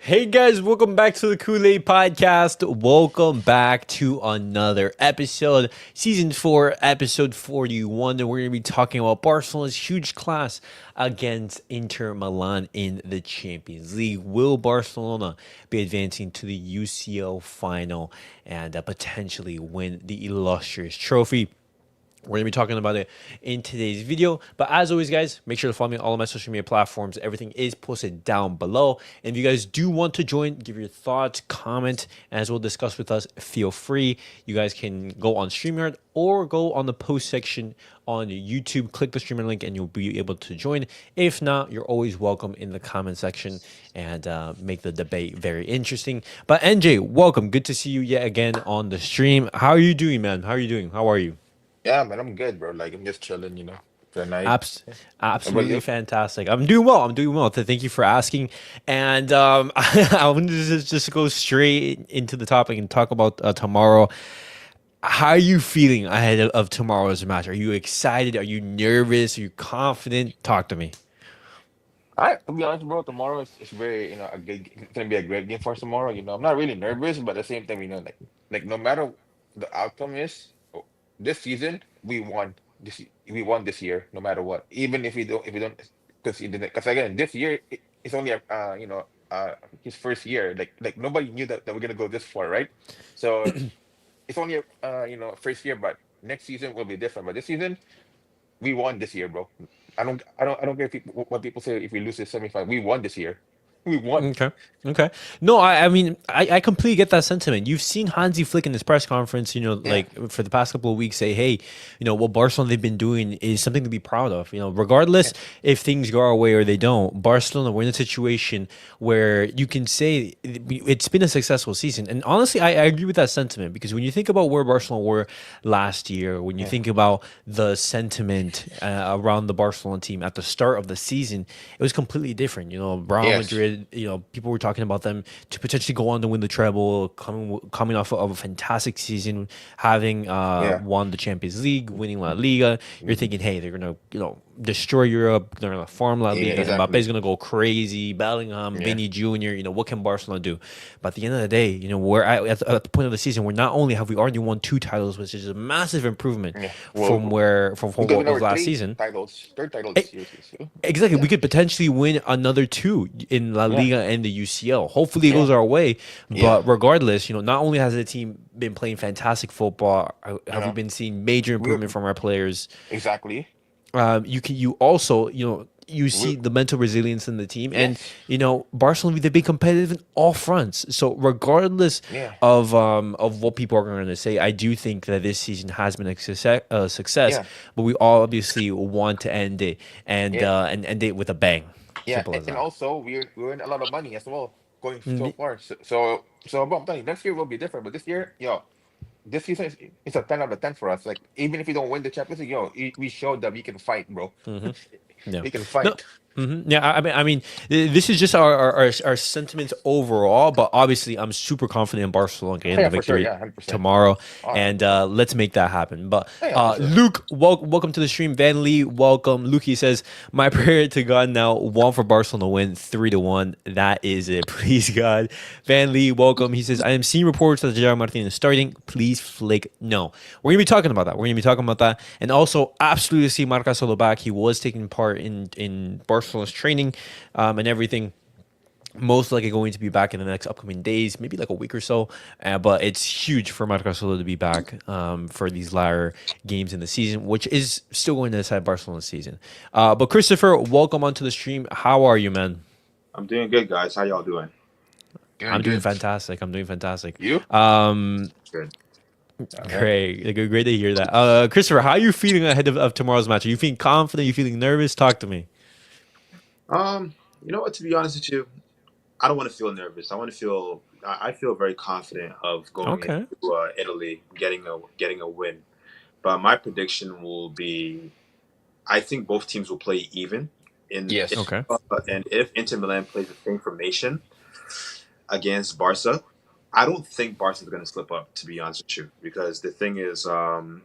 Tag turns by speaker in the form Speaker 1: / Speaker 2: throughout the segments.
Speaker 1: Hey guys, welcome back to the Kool-Aid Podcast. Welcome back to another episode, Season 4, Episode 41. And we're going to be talking about Barcelona's huge clash against Inter Milan in the Champions League. Will Barcelona be advancing to the UCL Final and potentially win the illustrious trophy? We're going to be talking about it in today's video. But as always, guys, make sure to follow me on all of my social media platforms. Everything is posted down below. And if you guys do want to join, give your thoughts, comment, and as well discuss with us, feel free. You guys can go on StreamYard or go on the post section on YouTube. Click the streamer link and you'll be able to join. If not, you're always welcome in the comment section and make the debate very interesting. But NJ, welcome. Good to see you yet again on the stream. How are you doing, man? How are you doing? How are you?
Speaker 2: Yeah, man, I'm good, bro. Like, I'm just chilling, tonight.
Speaker 1: Abs-
Speaker 2: Yeah. How about
Speaker 1: Absolutely
Speaker 2: you?
Speaker 1: fantastic. I'm doing well. I'm doing well. Thank you for asking. And I wanted to just go straight into the topic and talk about tomorrow. How are you feeling ahead of tomorrow's match? Are you excited? Are you nervous? Are you confident? Talk to me.
Speaker 2: To be honest, bro, tomorrow is very, it's gonna be a great game for us tomorrow. I'm not really nervous, but at the same time, like no matter the outcome is, this season we won this year, no matter what. Even if we don't, because again, this year it's only his first year. Like nobody knew that we're gonna go this far, right? So it's only first year, but next season will be different. But this season, we won this year, bro. I don't care if what people say if we lose this semifinal. We won this year. We won.
Speaker 1: Okay. Okay. No, I mean, I completely get that sentiment. You've seen Hansi Flick in this press conference,
Speaker 2: Yeah.
Speaker 1: like for the past couple of weeks say, hey, what Barcelona they've been doing is something to be proud of. Regardless
Speaker 2: Yeah.
Speaker 1: if things go our way or they don't, Barcelona, we're in a situation where you can say it's been a successful season. And honestly, I agree with that sentiment because when you think about where Barcelona were last year, when you
Speaker 2: Yeah.
Speaker 1: think about the sentiment around the Barcelona team at the start of the season, it was completely different. Real
Speaker 2: Yes.
Speaker 1: Madrid, people were talking about them to potentially go on to win the treble, coming off of a fantastic season, having
Speaker 2: Yeah.
Speaker 1: won the Champions League, winning La Liga. You're
Speaker 2: Mhm.
Speaker 1: thinking, hey, they're gonna destroy Europe. They're gonna farm La
Speaker 2: Yeah.
Speaker 1: Liga. Mbappe's
Speaker 2: Exactly.
Speaker 1: gonna go crazy. Bellingham,
Speaker 2: Yeah.
Speaker 1: Vinny Jr. What can Barcelona do? But at the end of the day, we're at the point of the season where not only have we already won two titles, which is a massive improvement
Speaker 2: Yeah.
Speaker 1: from
Speaker 2: Well,
Speaker 1: from
Speaker 2: we could
Speaker 1: what
Speaker 2: win
Speaker 1: was
Speaker 2: our
Speaker 1: last
Speaker 2: three
Speaker 1: season.
Speaker 2: titles, third title this year. So,
Speaker 1: Exactly. We
Speaker 2: yeah.
Speaker 1: could potentially win another two in La
Speaker 2: Yeah.
Speaker 1: Liga and the UCL. Hopefully it goes
Speaker 2: Yeah.
Speaker 1: our way.
Speaker 2: Yeah.
Speaker 1: But regardless, not only has the team been playing fantastic football,
Speaker 2: You
Speaker 1: have we
Speaker 2: know.
Speaker 1: been seeing major
Speaker 2: We
Speaker 1: improvement from our players.
Speaker 2: exactly.
Speaker 1: You also, you
Speaker 2: We
Speaker 1: see the mental resilience in the team. And,
Speaker 2: yes.
Speaker 1: Barcelona, they've been competitive in all fronts. So regardless
Speaker 2: Yeah.
Speaker 1: of what people are going to say, I do think that this season has been a success,
Speaker 2: Yeah.
Speaker 1: but we all obviously want to end it
Speaker 2: Yeah.
Speaker 1: and end it with a bang.
Speaker 2: Yeah.
Speaker 1: Simple as
Speaker 2: And
Speaker 1: that.
Speaker 2: also we earned a lot of money as well going so far. So but I'm telling you, next year will be different. But this year, this season is a 10 out of 10 for us. Like, even if we don't win the Champions League, we showed that we can fight, bro.
Speaker 1: Yeah.
Speaker 2: We can
Speaker 1: No.
Speaker 2: fight.
Speaker 1: Yeah. I mean, this is just our sentiments overall, but obviously, I'm super confident in Barcelona getting the
Speaker 2: Yeah, for sure.
Speaker 1: victory
Speaker 2: Yeah, 100%.
Speaker 1: tomorrow,
Speaker 2: All right.
Speaker 1: and let's make that happen. But
Speaker 2: Yeah, for sure.
Speaker 1: Luke, welcome to the stream. Van Lee, welcome. Luke, he says, my prayer to God now, one for Barcelona to win 3-1. That is it, please God. Van Lee, welcome. He says, I am seeing reports that Gerard Martin is starting. Please flick no. We're gonna be talking about that. We're gonna be talking about that, and also absolutely see Marca Solo back. He was taking part in Barcelona's training, and everything. Most likely going to be back in the next upcoming days, maybe like a week or so. But it's huge for Marca Solo to be back for these latter games in the season, which is still going to decide Barcelona's season. But Christopher, welcome onto the stream. How are you, man?
Speaker 3: I'm doing good, guys. How y'all doing?
Speaker 1: I'm
Speaker 2: Good,
Speaker 1: doing
Speaker 2: good.
Speaker 1: fantastic. I'm doing fantastic.
Speaker 2: You?
Speaker 1: Um,
Speaker 3: Good.
Speaker 2: Okay.
Speaker 1: Great, great to hear that. Christopher, how are you feeling ahead of tomorrow's match? Are you feeling confident? Are you feeling nervous? Talk to me.
Speaker 3: You know what? To be honest with you, I don't want to feel nervous. I want to feel. I feel very confident of going
Speaker 1: Okay.
Speaker 3: into Italy, getting a win. But my prediction will be, I think both teams will play even.
Speaker 2: Yes.
Speaker 1: Okay.
Speaker 3: And if Inter Milan plays the same formation against Barca, I don't think Barca is going to slip up. To be honest with you, because the thing is,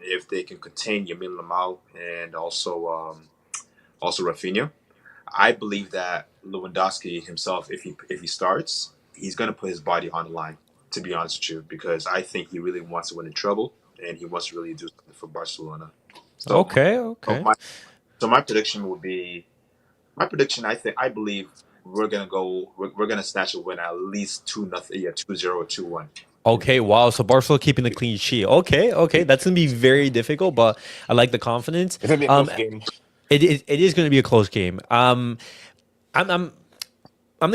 Speaker 3: if they can contain Yamal and also Rafinha. I believe that Lewandowski himself, if he starts, he's going to put his body on the line, to be honest with you, because I think he really wants to win in trouble and he wants to really do something for Barcelona. So,
Speaker 1: Okay,
Speaker 3: so
Speaker 1: okay.
Speaker 3: my so my prediction would be my prediction. I believe we're gonna snatch a win at least 2-0, yeah, 2-0 or 2-1.
Speaker 1: Okay, wow. So Barcelona keeping the clean sheet. Okay, okay. That's gonna be very difficult, but I like the confidence.
Speaker 2: It's gonna be a close game.
Speaker 1: It is gonna be a close game. I'm gonna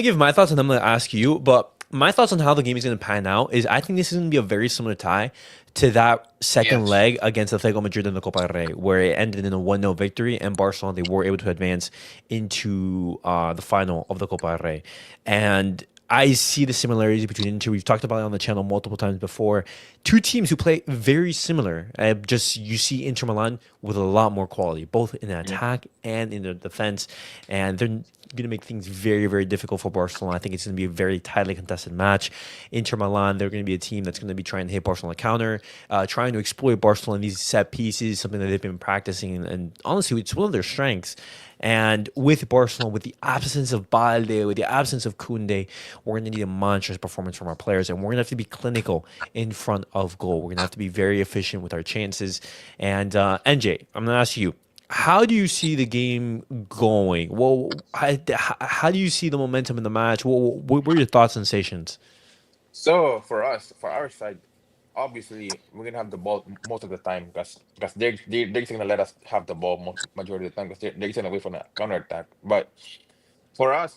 Speaker 1: give my thoughts and I'm gonna ask you, but my thoughts on how the game is gonna pan out is I think this is gonna be a very similar tie to that second
Speaker 2: Yes.
Speaker 1: leg against Atletico Madrid in the Copa del Rey, where it ended in a 1-0 victory, and Barcelona they were able to advance into the final of the Copa del Rey. And I see the similarities between the two. We've talked about it on the channel multiple times before. Two teams who play very similar. Just you see Inter Milan with a lot more quality, both in attack and in the defense, and they're going to make things very, very difficult for Barcelona. I think it's going to be a very tightly contested match. Inter Milan, they're going to be a team that's going to be trying to hit Barcelona counter, trying to exploit Barcelona in these set pieces, something that they've been practicing, and honestly, it's one of their strengths. And with Barcelona, with the absence of Balde, with the absence of Koundé, we're going to need a monstrous performance from our players, and we're going to have to be clinical in front of goal. We're going to have to be very efficient with our chances. And NJ, I'm going to ask you, how do you see the game going? Well, how do you see the momentum in the match? What were your thoughts and sensations?
Speaker 2: So for us, for our side, obviously we're gonna have the ball most of the time because they're just gonna let us have the ball majority of the time because they're just gonna wait for the counter attack. But for us,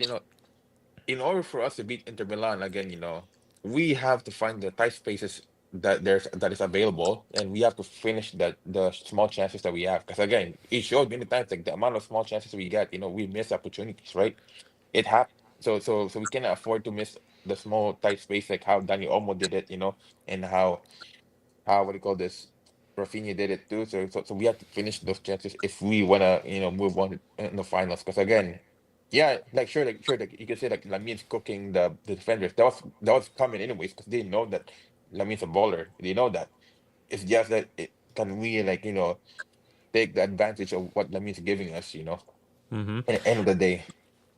Speaker 2: in order for us to beat Inter Milan again, we have to find the tight spaces that is available, and we have to finish the small chances that we have. Because again, it showed many times like the amount of small chances we get, we miss opportunities, right? It happened. So we cannot afford to miss the small tight space like how Dani Olmo did it, and how what do you call this? Rafinha did it too. So we have to finish those chances if we wanna move on in the finals. Because again, yeah, like you can say like Lamin's cooking the defenders. That was coming anyways because they know that Lamin's a baller. They know that. It's just that can we like take the advantage of what Lamin's giving us. At the end of the day.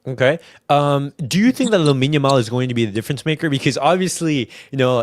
Speaker 1: Okay. Do you think that Lamine Yamal is going to be the difference maker? Because obviously,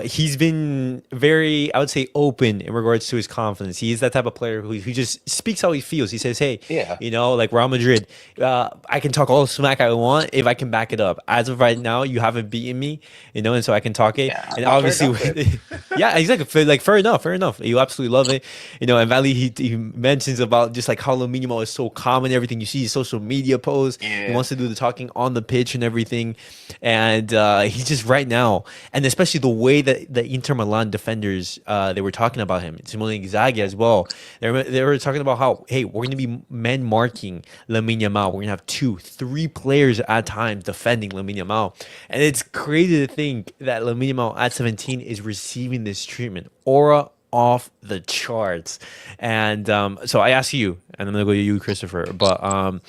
Speaker 1: he's been very, I would say, open in regards to his confidence. He is that type of player who just speaks how he feels. He says, hey,
Speaker 2: Yeah.
Speaker 1: like Real Madrid, I can talk all the smack I want if I can back it up. As of right now, you haven't beaten me, and so I can talk it.
Speaker 2: Yeah.
Speaker 1: And
Speaker 2: Fair
Speaker 1: obviously,
Speaker 2: enough then.
Speaker 1: yeah, exactly. Like, fair enough, fair enough. You absolutely love it. And Valley, he mentions about just like how Lamine Yamal is so calm and everything. You see his social media posts. He
Speaker 2: Yeah.
Speaker 1: wants to do the talking on the pitch and everything, and he's just right now, and especially the way that the Inter Milan defenders they were talking about him, Simone Inzaghi as well. They were talking about how, hey, we're going to be men marking Lamine Yamal. We're going to have 2-3 players at times defending Lamine Yamal, and it's crazy to think that Lamine Yamal at 17 is receiving this treatment. Aura off the charts, and so I ask you, and I'm gonna go to you, Christopher, but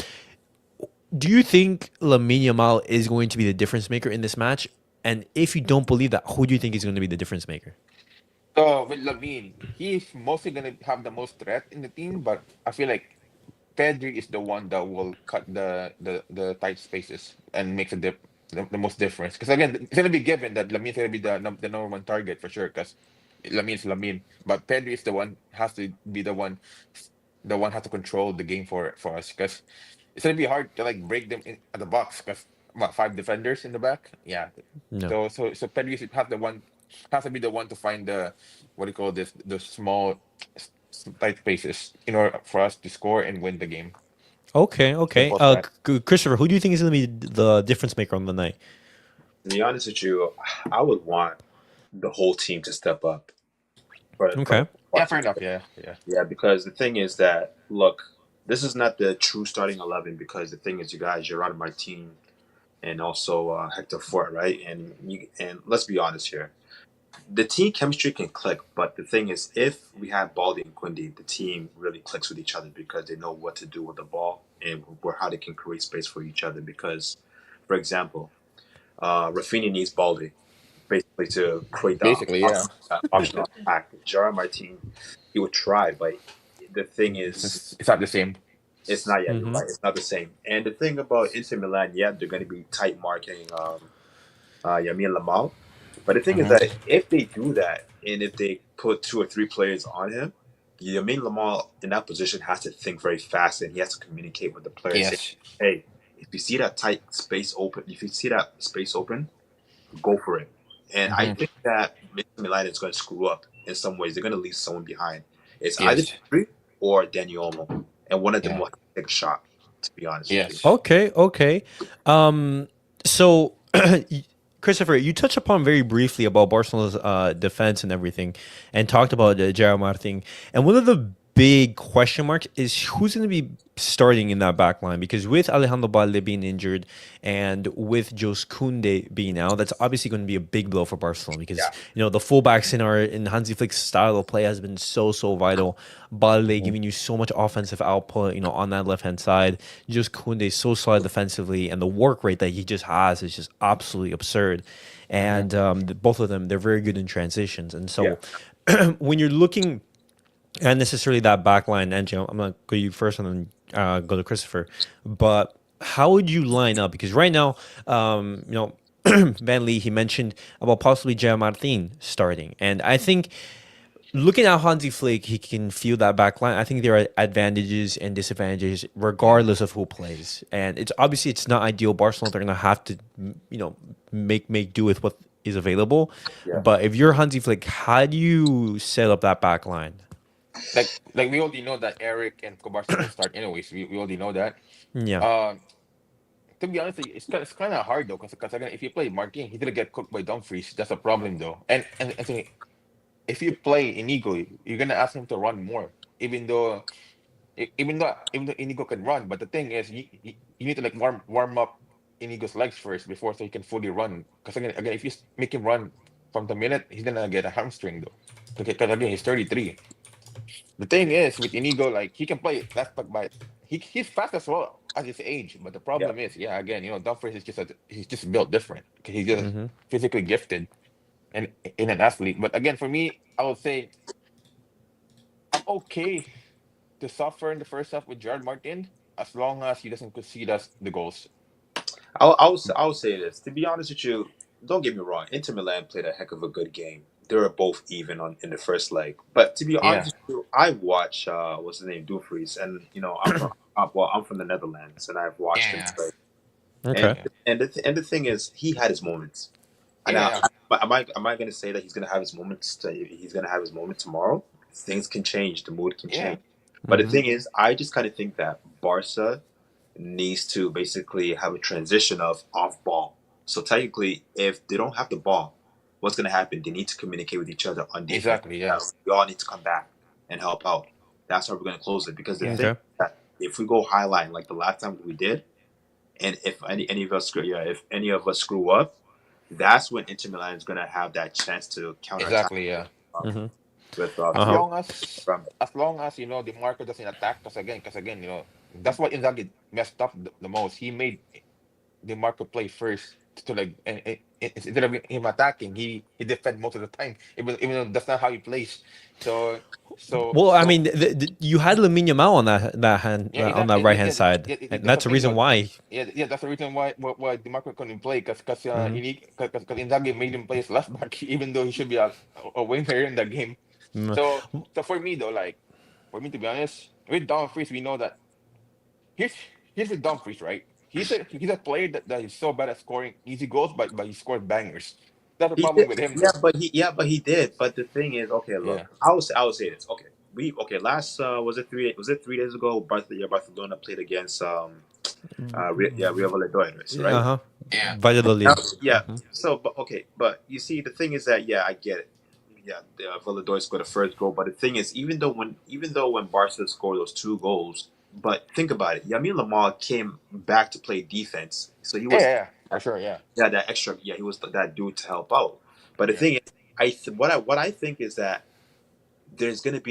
Speaker 1: do you think Lamine Yamal is going to be the difference maker in this match? And if you don't believe that, who do you think is going to be the difference maker?
Speaker 2: So with Lavine, he's mostly gonna have the most threat in the team, but I feel like Pedri is the one that will cut the tight spaces and makes the most difference. Because again, it's gonna be given that Lamine's gonna be the number one target for sure. Because Lamine's Lamine, but Pedri is the one has to be the one has to control the game for us. Because it's gonna be hard to like break them at the box. Because what, five defenders in the back? Yeah.
Speaker 1: No.
Speaker 2: So Pedri has to be the one to find the what do you call this the small tight spaces in order for us to score and win the game.
Speaker 1: Okay, okay.
Speaker 2: Simple as that.
Speaker 1: Christopher, who do you think is going to be the difference maker on the night?
Speaker 3: To be honest with you, I would want the whole team to step up. For
Speaker 1: Okay.
Speaker 2: Yeah, fair enough. Yeah, yeah.
Speaker 3: Yeah, because the thing is that look, this is not the true starting 11 because the thing is you got Gerard Martin and also Hector Fort, right? And let's be honest here, the team chemistry can click, but the thing is, if we have Baldy and Quindy, the team really clicks with each other because they know what to do with the ball and how they can create space for each other. Because, for example, Rafinha needs Baldy basically to create the
Speaker 2: Basically, yeah.
Speaker 3: optional attack. Gerard Martin, he would try, but the thing is,
Speaker 2: It's not the same.
Speaker 3: it's not yet. You're
Speaker 1: Mm-hmm.
Speaker 3: right. It's not the same. And the thing about Inter Milan, yeah, they're going to be tight marking Yamin Lamal. But the thing is
Speaker 2: Mm-hmm.
Speaker 3: that if they do that, and if they put 2 or 3 players on him, Yamin Lamal in that position has to think very fast, and he has to communicate with the players. Say,
Speaker 2: Yes.
Speaker 3: hey, if you see that tight space open, if you see that space open, go for it. And I
Speaker 2: Mm-hmm.
Speaker 3: think that Inter Milan is going to screw up in some ways. They're going to leave someone behind. It's either
Speaker 2: Yes.
Speaker 3: Pedri or Dani Olmo, and one of them
Speaker 2: Yeah.
Speaker 3: will have to take a shot. To be honest with you.
Speaker 2: Yes.
Speaker 1: Okay, okay. So, Christopher, you touched upon very briefly about Barcelona's defense and everything, and talked about Gerard Martin. And one of the big question marks is who's going to be starting in that back line, because with Alejandro Balde being injured and with Jos Koundé being out, that's obviously going to be a big blow for Barcelona, because
Speaker 3: Yeah.
Speaker 1: the fullbacks in Hansi Flick's style of play has been so vital. Balde
Speaker 2: Mm-hmm.
Speaker 1: giving you so much offensive output, on that left hand side. Just Koundé so solid defensively, and the work rate that he just has is just absolutely absurd.
Speaker 2: Mm-hmm.
Speaker 1: And both of them, they're very good in transitions. And
Speaker 3: Yeah.
Speaker 1: so when you're looking and necessarily that back line, and I'm gonna go to you first and then go to Christopher. But how would you line up? Because right now, Van Lee, he mentioned about possibly Gerard Martin starting, and I think looking at Hansi Flick, he can feel that back line. I think there are advantages and disadvantages regardless of who plays, and it's not ideal. Barcelona, they're gonna have to make do with what is available.
Speaker 3: Yeah.
Speaker 1: But if you're Hansi Flick, how do you set up that back line?
Speaker 2: Like we already know that Eric and Kobarski will start anyways. We already know that.
Speaker 1: Yeah.
Speaker 2: Um, to be honest, it's kind of hard though, because again, if you play Martin, he's gonna get cooked by Dumfries. That's a problem though. And so if you play Inigo, you're gonna ask him to run more, even though even though Inigo can run. But the thing is, you need to like warm up Inigo's legs first before so he can fully run. Because again, if you make him run from the minute, he's gonna get a hamstring though. Because again, he's 33. The thing is with Inigo, like he can play left back, but he's fast as well at his age. But the
Speaker 3: Yeah.
Speaker 2: problem is, yeah, again, Dumfries is he's just built different. 'Cause he's just
Speaker 1: Mm-hmm.
Speaker 2: physically gifted and in an athlete. But again, for me, I would say I'm okay to suffer in the first half with Gerard Martin as long as he doesn't concede us the goals.
Speaker 3: I'll say this. To be honest with you, don't get me wrong. Inter Milan played a heck of a good game. They were both even on in the first leg. But to be
Speaker 2: Yeah,
Speaker 3: honest with you, I watch what's his name, Dumfries, and I'm from the Netherlands, and I've watched him
Speaker 2: yeah,
Speaker 3: play. And
Speaker 1: Okay.
Speaker 2: yeah,
Speaker 3: the thing is, he had his moments. And
Speaker 2: yeah,
Speaker 3: am I going to say that he's going to have his moments? He's going to have his moment tomorrow. Things can change. The mood can
Speaker 2: yeah.
Speaker 3: change. But the
Speaker 1: Mm-hmm.
Speaker 3: thing is, I just kind of think that Barca needs to basically have a transition of off ball. So technically, if they don't have the ball, what's going to happen? They need to communicate with each other on defense.
Speaker 2: Exactly. Yeah,
Speaker 3: We all need to come back and help out. That's how we're going to close it. Because the
Speaker 2: yeah,
Speaker 3: thing
Speaker 1: Okay.
Speaker 3: is that if we go high line like the last time we did, and if any of us if any of us screw up, that's when Inter Milan is going to have that chance to counterattack
Speaker 2: exactly. Yeah.
Speaker 3: um,
Speaker 1: Mm-hmm.
Speaker 3: with
Speaker 2: As
Speaker 1: Uh-huh.
Speaker 2: long as
Speaker 3: from
Speaker 2: as long as the marker doesn't attack us again, because again, that's what Inzaghi messed up the most. He made the marker play first to like and instead of him attacking, he defend most of the time. Even though that's not how he plays. So so
Speaker 1: Well, I
Speaker 2: so
Speaker 1: mean, you had Lamine Yamal on that hand
Speaker 2: yeah,
Speaker 1: on that
Speaker 2: exactly.
Speaker 1: right
Speaker 2: Yeah,
Speaker 1: hand
Speaker 2: yeah,
Speaker 1: side,
Speaker 2: yeah,
Speaker 1: and
Speaker 2: that's the
Speaker 1: that's the
Speaker 2: thing
Speaker 1: reason
Speaker 2: though.
Speaker 1: why.
Speaker 2: Yeah, that's the reason why DeMarco couldn't play because
Speaker 1: Mm-hmm.
Speaker 2: he need because Inzaghi made him play as left back even though he should be a winger in the game. So so for me though, like for me to be honest, with Dumfries we know that here's here's with Dumfries, right? He's a player that is so bad at scoring easy goals, but he scores bangers. That's the
Speaker 3: he
Speaker 2: problem
Speaker 3: did,
Speaker 2: with him though.
Speaker 3: but he did. But the thing is, okay,
Speaker 2: Yeah,
Speaker 3: look, I will say this. Okay, we okay. Last was it 3 days ago? Barcelona played against Real Valladolid, right?
Speaker 1: Uh-huh.
Speaker 2: yeah,
Speaker 1: Valladolid.
Speaker 3: Yeah.
Speaker 1: Mm-hmm.
Speaker 3: So, but okay, but you see, the thing is that I get it. Yeah, Valladolid scored the first goal, but the thing is, even though when Barca scored those 2 goals, but think about it, Yamin Lamar came back to play defense, so he
Speaker 2: yeah,
Speaker 3: was
Speaker 2: yeah, for sure, yeah,
Speaker 3: that extra. Yeah, he was that dude to help out. But the
Speaker 2: yeah,
Speaker 3: thing is, what I think is that there's going to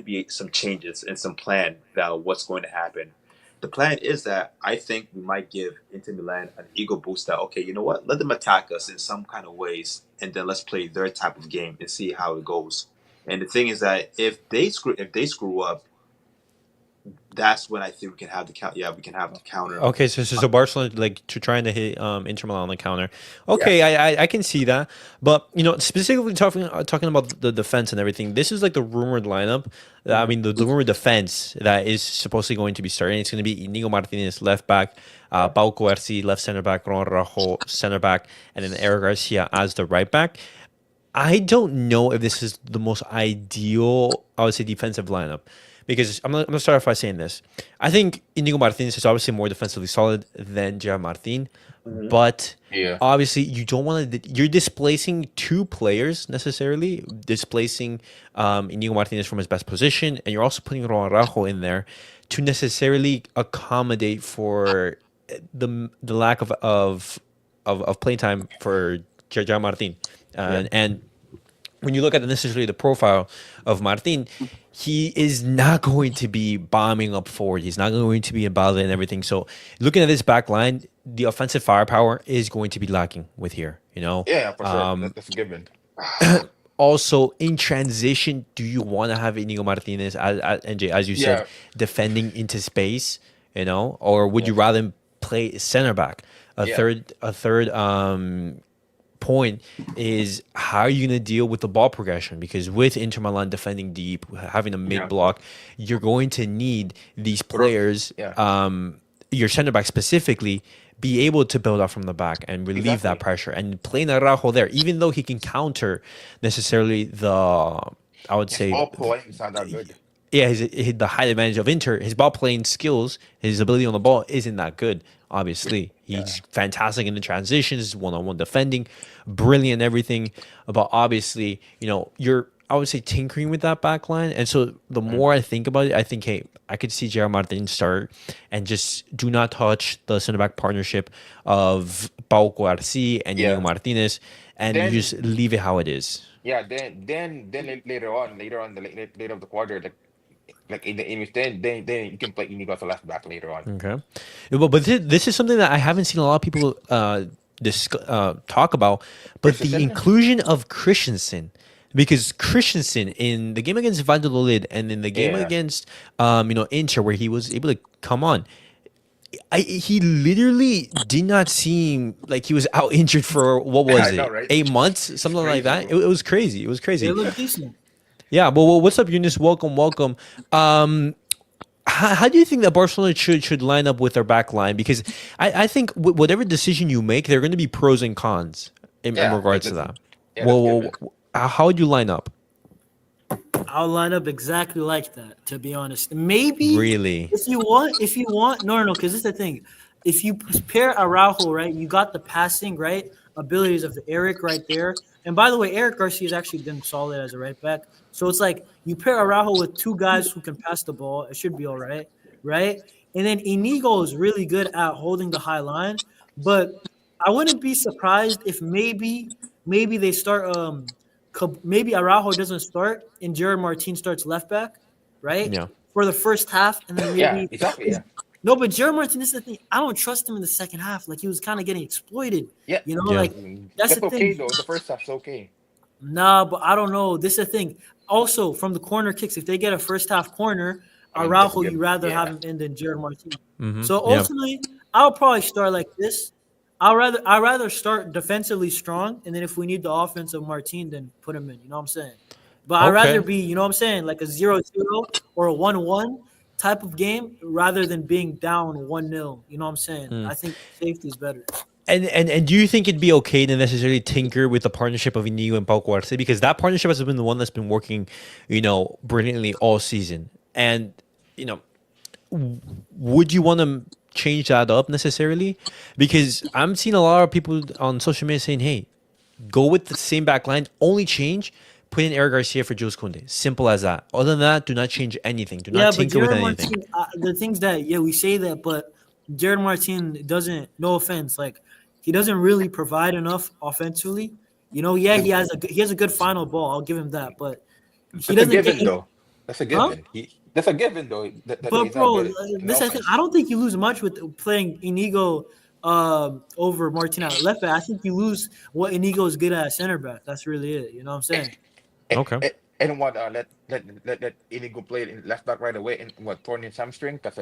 Speaker 3: be some changes and some plan about what's going to happen. The plan is that I think we might give Inter Milan an ego boost that, okay, you know what, let them attack us in some kind of ways, and then let's play their type of game and see how it goes. And the thing is that if they screw up, that's when I think we can have the count. Yeah, we can have the counter.
Speaker 1: Okay, so Barcelona like to trying to hit Inter Milan on the counter.
Speaker 3: Yeah.
Speaker 1: Okay, I can see that, but specifically talking about the defense and everything. This is like the rumored lineup. I mean the rumored defense that is supposedly going to be starting. It's going to be Inigo Martinez left back, Pau Coerci left center back, Ron Rajo center back, and then Eric Garcia as the right back. I don't know if this is the most ideal, I would say, defensive lineup. Because I'm gonna start off by saying this. I think Inigo Martinez is obviously more defensively solid than Gerard Martin, but
Speaker 2: Yeah.
Speaker 1: obviously you don't want to. You're displacing two players necessarily, displacing Inigo Martinez from his best position, and you're also putting Ron Rajo in there to necessarily accommodate for the lack of playing time for Gerard Martin, and when you look at necessarily the profile of Martin, he is not going to be bombing up forward. He's not going to be about it and everything. So looking at this back line, the offensive firepower is going to be lacking with here,
Speaker 2: Yeah, for sure. That's a given.
Speaker 1: Also, in transition, do you want to have Inigo Martinez, NJ, as you said, defending into space, or would you rather play center back? A third point is how are you going to deal with the ball progression, because with Inter Milan defending deep, having a mid block, you're going to need these players, your center back specifically, be able to build up from the back and relieve that pressure. And playing Araujo there, even though he can counter necessarily the
Speaker 2: Ball playing is not that good.
Speaker 1: Yeah, the high advantage of Inter, his ball playing skills, his ability on the ball isn't that good. Obviously, he's fantastic in the transitions, one-on-one defending, brilliant everything. But obviously, you're, I would say, tinkering with that back line. And so the more I think about it, I think, hey, I could see Gerard Martin start and just do not touch the center back partnership of Pau Coerci and Inigo Martinez, and you just leave it how it is.
Speaker 2: Yeah, then later on, later of the quarter, like in the English, then you can play Inigo as a left back later on.
Speaker 1: Okay, but this is something that I haven't seen a lot of people talk about. But the inclusion of Christensen, because Christensen in the game against Valladolid and in the game against Inter, where he was able to come on, he literally did not seem like he was out injured for what was it,
Speaker 2: right?
Speaker 1: 8 months, something like that. It was crazy. It was crazy.
Speaker 4: They look decent.
Speaker 1: Yeah, well, what's up, Eunice? Welcome. How do you think that Barcelona should line up with their back line? Because I think whatever decision you make, there are going to be pros and cons in regards to that. Well, how would you line up?
Speaker 4: I'll line up exactly like that, to be honest. Maybe
Speaker 1: really,
Speaker 4: if you want, no, because this is the thing. If you pair Araujo, right, you got the passing, right, abilities of Eric right there. And by the way, Eric Garcia has actually been solid as a right back. So it's like you pair Araujo with two guys who can pass the ball. It should be all right, right? And then Inigo is really good at holding the high line. But I wouldn't be surprised if maybe they start maybe Araujo doesn't start and Gerard Martin starts left back, right?
Speaker 1: Yeah.
Speaker 4: For the first half, and then maybe
Speaker 2: exactly. Yeah.
Speaker 4: No, but Gerard Martin, this is the thing. I don't trust him in the second half. Like he was kind of getting exploited.
Speaker 2: Yeah.
Speaker 4: Like that's the
Speaker 2: okay
Speaker 4: thing.
Speaker 2: though. The first half's okay.
Speaker 4: Nah, but I don't know. This is the thing. Also, from the corner kicks, if they get a first half corner, Araujo, you'd rather have him in than Gerard Martin.
Speaker 1: Mm-hmm.
Speaker 4: So ultimately, I'll probably start like this. I'd rather start defensively strong, and then if we need the offensive Martin, then put him in. You know what I'm saying? But I'd rather be, you know what I'm saying, like a 0-0 or a 1-1 type of game rather than being down 1-0. You know what I'm saying? I think safety is better.
Speaker 1: And do you think it'd be okay to necessarily tinker with the partnership of Inigo and Pau Coerci? Because that partnership has been the one that's been working, brilliantly all season. And, would you want to change that up necessarily? Because I'm seeing a lot of people on social media saying, hey, go with the same back line, only change, put in Eric Garcia for Jules Koundé. Simple as that. Other than that, do not change anything. Do not tinker with anything.
Speaker 4: Martin, the things that, we say that, but Gerard Martin doesn't, no offense, like, he doesn't really provide enough offensively. He has a good final ball. I'll give him that, but he doesn't
Speaker 2: get though. That's a given. That's a given though.
Speaker 4: But bro, I don't think you lose much with playing Inigo over Martin at left back. I think you lose what Inigo is good at center back. That's really it. You know what I'm saying?
Speaker 1: Okay.
Speaker 2: I don't want let Inigo play in left back right away and what torn his hamstring because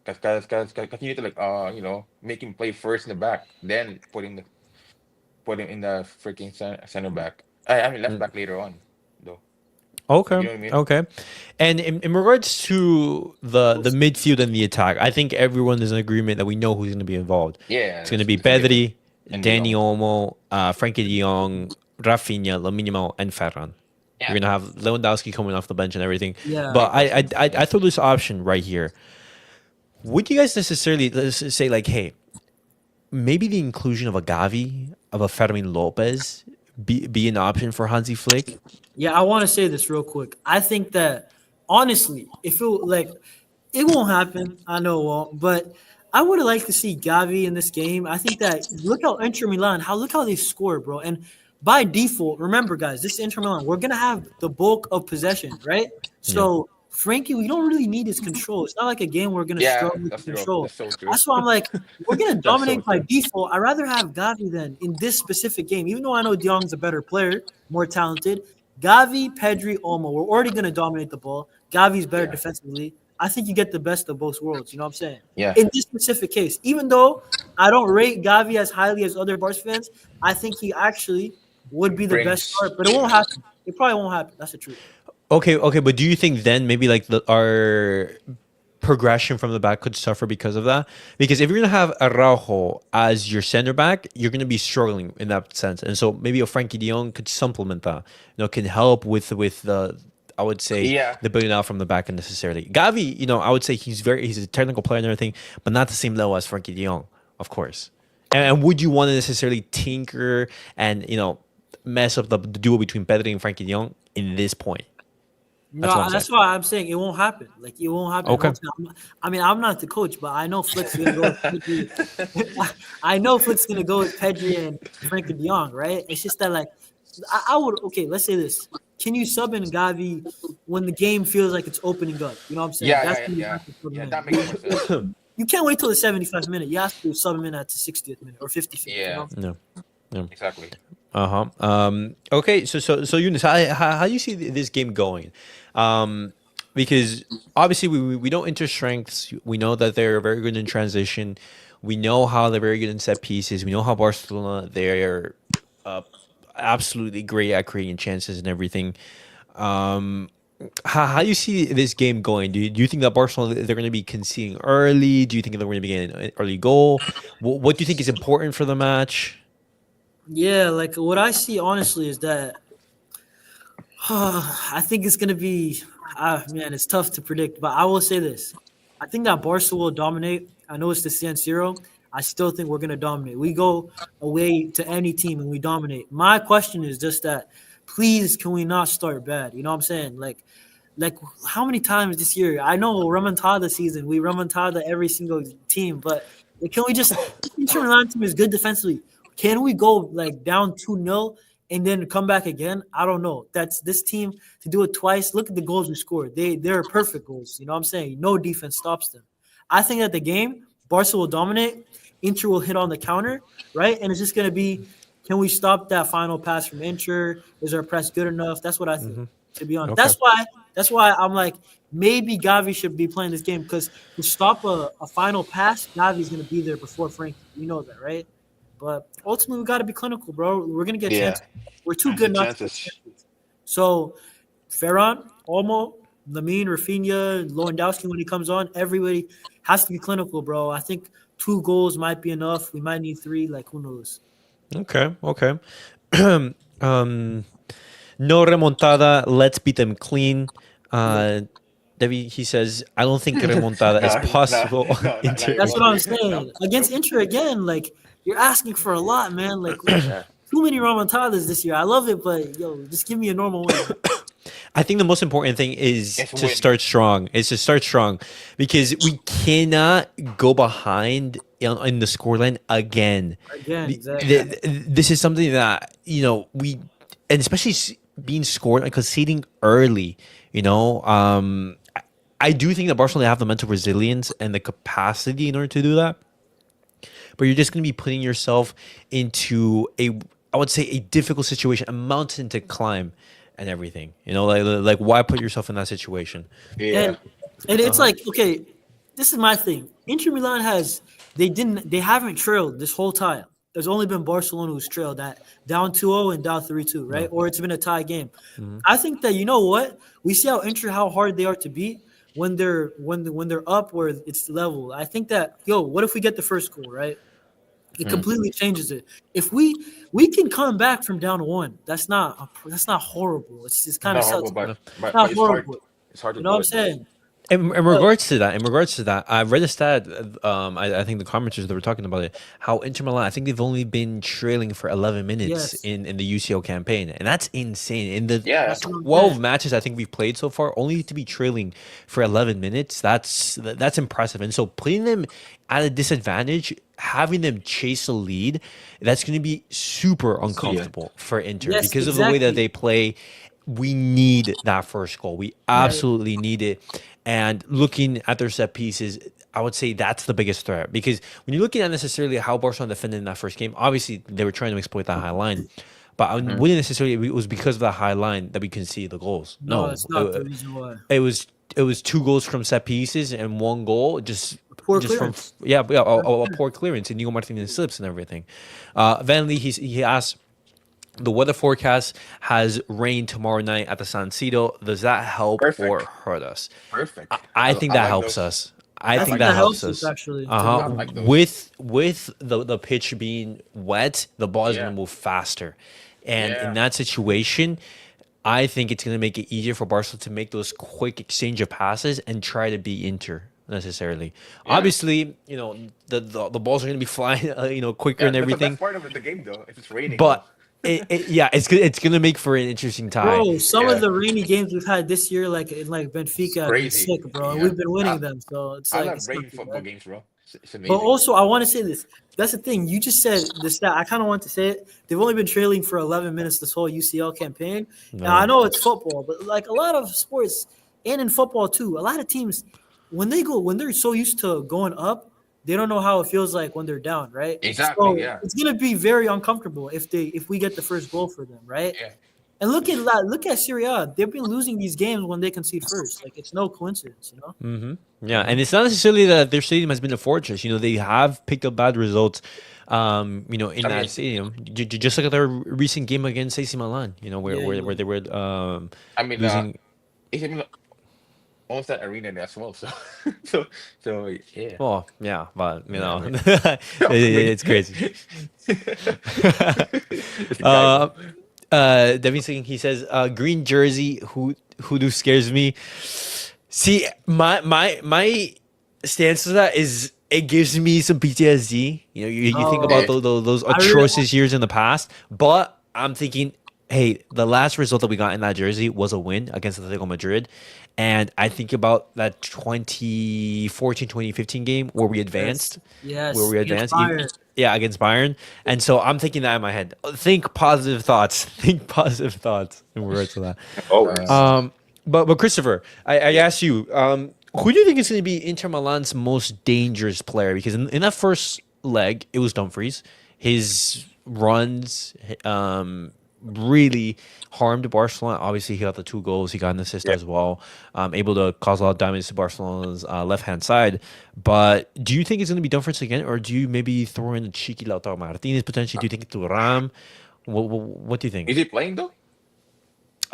Speaker 2: because you need to like make him play first in the back, then put him in the freaking center back. I mean left back later on though. Like, you
Speaker 1: Okay.
Speaker 2: know what I mean?
Speaker 1: Okay. And in regards to the midfield and the attack, I think everyone is in agreement that we know who's going to be involved.
Speaker 2: Yeah,
Speaker 1: It's going to be
Speaker 2: it's gonna be like
Speaker 1: Pedri,
Speaker 2: and De
Speaker 1: Dani
Speaker 2: Jong.
Speaker 1: Olmo, Frankie de Jong, Rafinha, Lamine Yamal, and Ferran.
Speaker 2: Yeah,
Speaker 1: You're going to have Lewandowski coming off the bench and everything.
Speaker 4: Yeah.
Speaker 1: But
Speaker 2: makes sense.
Speaker 1: I throw this option right here. Would you guys necessarily, let's just say, like, hey, maybe the inclusion of a Gavi, of a Fermin Lopez, be an option for Hansi Flick?
Speaker 4: Yeah, I want to say this real quick. I think that honestly, if it like it won't happen, I know it won't, but I would have liked to see Gavi in this game. I think that look how Inter Milan, look how they scored, bro. And by default, remember guys, this is Inter Milan. We're gonna have the bulk of possession, right?
Speaker 1: Yeah.
Speaker 4: So Frankie, we don't really need his control. It's not like a game we're gonna
Speaker 2: Yeah,
Speaker 4: struggle with
Speaker 2: that's true.
Speaker 4: control.
Speaker 2: That's so true.
Speaker 4: That's why I'm like, we're gonna
Speaker 2: That's so
Speaker 4: dominate by
Speaker 2: true.
Speaker 4: default. I'd rather have Gavi than in this specific game, even though I know De Jong's a better player, more talented. Gavi, Pedri, Olmo. We're already going to dominate the ball. Gavi's better
Speaker 2: Yeah,
Speaker 4: defensively. I think you get the best of both worlds. You know what I'm saying?
Speaker 2: yeah.
Speaker 4: In this specific case, even though I don't rate Gavi as highly as other Barca fans, I think he actually would be the best
Speaker 2: Brings
Speaker 4: start, but it won't happen. It probably won't happen. That's the truth.
Speaker 1: Okay, but do you think then maybe like our progression from the back could suffer because of that? Because if you're gonna have Araujo as your center back, you're gonna be struggling in that sense, and so maybe a Frankie De Jong could supplement that. Can help with the, I would say,
Speaker 2: yeah.
Speaker 1: the building out from the back unnecessarily. Gavi, I would say he's a technical player and everything, but not the same level as Frankie De Jong, of course. And would you want to necessarily tinker and mess up the duo between Pedri and Frankie De Jong in this point? That's what
Speaker 4: No,
Speaker 1: I'm saying.
Speaker 4: that's why I'm saying it won't happen. Like it won't happen.
Speaker 1: Okay.
Speaker 4: I mean, I'm not the coach, but I know Flick's gonna go with Pedri. I know Flick's gonna go with Pedri and Frankie De Jong, right? It's just that like I would let's say this. Can you sub in Gavi when the game feels like it's opening up? You know what I'm saying?
Speaker 2: Yeah,
Speaker 4: That's
Speaker 2: yeah,
Speaker 4: when you
Speaker 2: yeah.
Speaker 4: have to sub him
Speaker 2: Yeah,
Speaker 4: in.
Speaker 2: that makes more sense.
Speaker 4: You can't wait till the 75th minute. You have to sub him in at the 60th minute or 55th. You
Speaker 2: Yeah,
Speaker 4: know?
Speaker 1: No.
Speaker 2: exactly.
Speaker 1: Okay. So Eunice, how do you see this game going? Because obviously we know Inter strengths. We know that they're very good in transition. We know how they're very good in set pieces. We know how Barcelona, they're absolutely great at creating chances and everything. How do you see this game going? Do you think that Barcelona, they're going to be conceding early? Do you think they're going to be getting an early goal? What do you think is important for the match?
Speaker 4: Yeah, like what I see honestly is that I think it's gonna be man, it's tough to predict, but I will say this. I think that Barca will dominate. I know it's the San Siro. I still think we're gonna dominate. We go away to any team and we dominate. My question is just that please can we not start bad? You know what I'm saying? Like how many times this year? I know remontada season. We remontada every single team, but can we just Inter Milan team is good defensively. Can we go like down 2-0 and then come back again? I don't know. That's this team to do it twice. Look at the goals we scored. They're perfect goals. You know what I'm saying? No defense stops them. I think that the game, Barca will dominate. Inter will hit on the counter, right? And it's just gonna be, can we stop that final pass from Inter? Is our press good enough? That's what I think, to be honest.
Speaker 1: Okay.
Speaker 4: That's why I'm like, maybe Gavi should be playing this game because to stop a final pass, Gavi's gonna be there before Frankie. You know that, right? But ultimately, we got to be clinical, bro. We're going to get
Speaker 2: Yeah,
Speaker 4: chances. We're too good not to get
Speaker 2: chances.
Speaker 4: chances. So, Ferran, Olmo, Lamine, Rafinha, Lewandowski, when he comes on, everybody has to be clinical, bro. I think 2 goals might be enough. We might need 3. Like, who knows?
Speaker 1: Okay. No remontada. Let's beat them clean. David, he says, I don't think remontada is
Speaker 2: No,
Speaker 1: possible.
Speaker 2: no, not
Speaker 1: Inter-
Speaker 4: That's what
Speaker 2: anymore.
Speaker 4: I'm saying.
Speaker 2: No,
Speaker 4: Against
Speaker 2: nope.
Speaker 4: Inter again, like, you're asking for a lot, man. Like,
Speaker 2: Yeah,
Speaker 4: too many remontadas this year. I love it, but, yo, just give me a normal win.
Speaker 1: I think the most important thing is
Speaker 2: it's
Speaker 1: to
Speaker 2: win.
Speaker 1: start strong. Is to start strong because we cannot go behind in the scoreline again.
Speaker 4: Again, exactly.
Speaker 1: This is something that we, and especially being scored and conceding early. I do think that Barcelona have the mental resilience and the capacity in order to do that. But you're just going to be putting yourself into I would say, a difficult situation, a mountain to climb. and everything. Like why put yourself in that situation?
Speaker 2: Yeah.
Speaker 4: And it's like, okay, this is my thing. Inter Milan they haven't trailed this whole time. There's only been Barcelona who's trailed that down 2-0 and down 3-2, right? Or it's been a tie game. I think that, you know what? We see how hard they are to beat when they're up where it's level. I think that, what if we get the first goal, right? It completely changes it. If we can come back from down 1, that's not horrible. It's kind of
Speaker 2: Not horrible,
Speaker 4: sucks.
Speaker 2: but
Speaker 4: It's not
Speaker 2: it's hard.
Speaker 4: horrible.
Speaker 2: It's hard to
Speaker 4: You know
Speaker 2: do
Speaker 4: what I'm
Speaker 2: it though.
Speaker 4: saying?
Speaker 1: In regards to that, I read a stat. I think the commenters that were talking about it. How Inter Milan, I think they've only been trailing for 11 minutes
Speaker 4: Yes.
Speaker 1: in the UCL campaign, and that's insane. In the
Speaker 2: Yeah.
Speaker 4: That's what I'm
Speaker 1: 12
Speaker 4: saying.
Speaker 1: matches I think we've played so far, only to be trailing for 11 minutes. That's impressive. And so putting them at a disadvantage, having them chase a lead, that's going to be super uncomfortable for Inter
Speaker 4: Yes,
Speaker 1: because of the way that
Speaker 4: exactly.
Speaker 1: they play. We need that first goal. We absolutely need it. And looking at their set pieces, I would say that's the biggest threat because when you're looking at necessarily how Barcelona defended in that first game, obviously they were trying to exploit that high line, but I wouldn't necessarily. It was because of the high line that we conceded the goals.
Speaker 4: No,
Speaker 1: No,
Speaker 4: it's not the reason why.
Speaker 1: it was 2 goals from set pieces and 1 goal just
Speaker 4: Poor
Speaker 1: just from
Speaker 4: clearance.
Speaker 1: a poor clearance and Nico Martinez slips and everything. Van Lee he asked. The weather forecast has rain tomorrow night at the San Siro. Does that help or
Speaker 2: Perfect.
Speaker 1: hurt us?
Speaker 2: Perfect.
Speaker 1: I think
Speaker 2: I
Speaker 1: that
Speaker 2: like
Speaker 1: helps
Speaker 2: those.
Speaker 1: us. I
Speaker 4: I
Speaker 1: think
Speaker 4: think
Speaker 1: that
Speaker 4: that
Speaker 1: helps
Speaker 4: helps us
Speaker 1: us.
Speaker 4: actually. To be
Speaker 1: Uh-huh.
Speaker 2: I like those.
Speaker 1: With the pitch being wet, the ball is
Speaker 2: Yeah.
Speaker 1: going to move faster. And in
Speaker 2: Yeah.
Speaker 1: that situation, I think it's going to make it easier for Barcelona to make those quick exchange of passes and try to be Inter necessarily.
Speaker 2: Yeah.
Speaker 1: Obviously, the balls are going to be flying, quicker and
Speaker 2: Yeah. That's the
Speaker 1: everything.
Speaker 2: best part of the game though. If it's raining though.
Speaker 1: But it's gonna make for an interesting tie.
Speaker 4: Bro, some of
Speaker 2: Yeah.
Speaker 4: the rainy games we've had this year, like Benfica, have been
Speaker 2: Crazy.
Speaker 4: sick, bro. And
Speaker 2: Yeah.
Speaker 4: we've been winning
Speaker 2: I,
Speaker 4: them, so it's
Speaker 2: I
Speaker 4: like
Speaker 2: love
Speaker 4: it's
Speaker 2: rainy
Speaker 4: not too
Speaker 2: football
Speaker 4: bad.
Speaker 2: games, bro. It's
Speaker 4: But
Speaker 2: amazing.
Speaker 4: also, I want to say this. That's the thing. You just said the stat. I kind of want to say it. They've only been trailing for 11 minutes this whole UCL campaign. Now, I know it's football, but like a lot of sports and in football too, a lot of teams, when they're so used to going up, they don't know how it feels like when they're down, right?
Speaker 2: Exactly.
Speaker 4: So
Speaker 2: Yeah.
Speaker 4: it's gonna be very uncomfortable if we get the first goal for them, right?
Speaker 2: Yeah.
Speaker 4: And look at Serie A. They've been losing these games when they concede first. Like it's no coincidence, you know.
Speaker 1: Yeah, and it's not necessarily that their stadium has been a fortress. They have picked up bad results. In
Speaker 2: I
Speaker 1: that
Speaker 2: mean,
Speaker 1: stadium, just look at their recent game against AC Milan. Where
Speaker 4: Yeah,
Speaker 1: where,
Speaker 4: yeah.
Speaker 1: where they were
Speaker 2: I mean,
Speaker 1: losing.
Speaker 2: it's even owns that arena as well. So, so yeah.
Speaker 1: Well, yeah, but
Speaker 2: Yeah, I mean,
Speaker 1: it's crazy.
Speaker 2: it's a guy, bro.
Speaker 1: Devin saying he says green jersey who scares me. See, my stance to that is it gives me some PTSD. You think about
Speaker 2: Yeah.
Speaker 1: those
Speaker 4: I really-
Speaker 1: atrocious years in the past, but I'm thinking, hey, the last result that we got in that jersey was a win against Atletico Madrid. And I think about that 2014-2015 game where we advanced.
Speaker 4: Yes.
Speaker 1: Where we
Speaker 4: against
Speaker 1: advanced.
Speaker 4: Bayern.
Speaker 1: Yeah, against Bayern. And so I'm thinking that in my head. Think positive thoughts. Think positive thoughts in regards to that.
Speaker 3: Always.
Speaker 1: But Christopher, I asked you, who do you think is going to be Inter Milan's most dangerous player? Because in that first leg, it was Dumfries. His runs really harmed Barcelona. Obviously, he got the 2 goals. He got an assist as well. Able to cause a lot of damage to Barcelona's left-hand side. But do you think it's going to be Dumfries again? Or do you maybe throw in a cheeky Lautaro Martinez potentially? Do you think it's Thuram? What do you think?
Speaker 2: Is he playing though?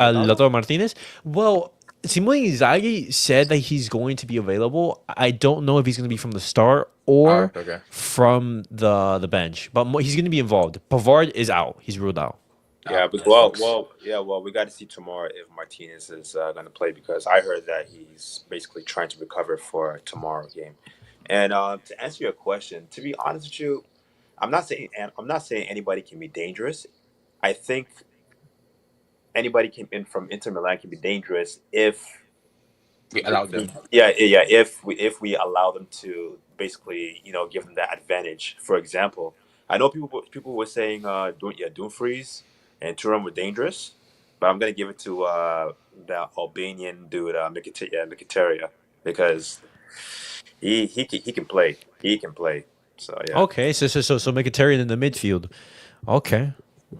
Speaker 1: Lautaro Martinez? Well, Simone Inzaghi said that he's going to be available. I don't know if he's going to be from the start or
Speaker 2: Okay.
Speaker 1: from the bench, but he's going to be involved. Pavard is out. He's ruled out.
Speaker 3: Yeah, but
Speaker 2: that
Speaker 3: well,
Speaker 2: sucks.
Speaker 3: we got to see tomorrow if Martinez is going to play because I heard that he's basically trying to recover for tomorrow's game. And to answer your question, to be honest with you, I'm not saying anybody can be dangerous. I think anybody came in from Inter Milan can be dangerous if
Speaker 2: We allowed them.
Speaker 3: if we allow them to basically give them that advantage. For example, I know people were saying Dumfries and Thuram were dangerous, but I'm gonna give it to the Albanian dude Mkhitaryan because he can play. He can play. So yeah.
Speaker 1: Okay, so Mkhitaryan in the midfield. Okay.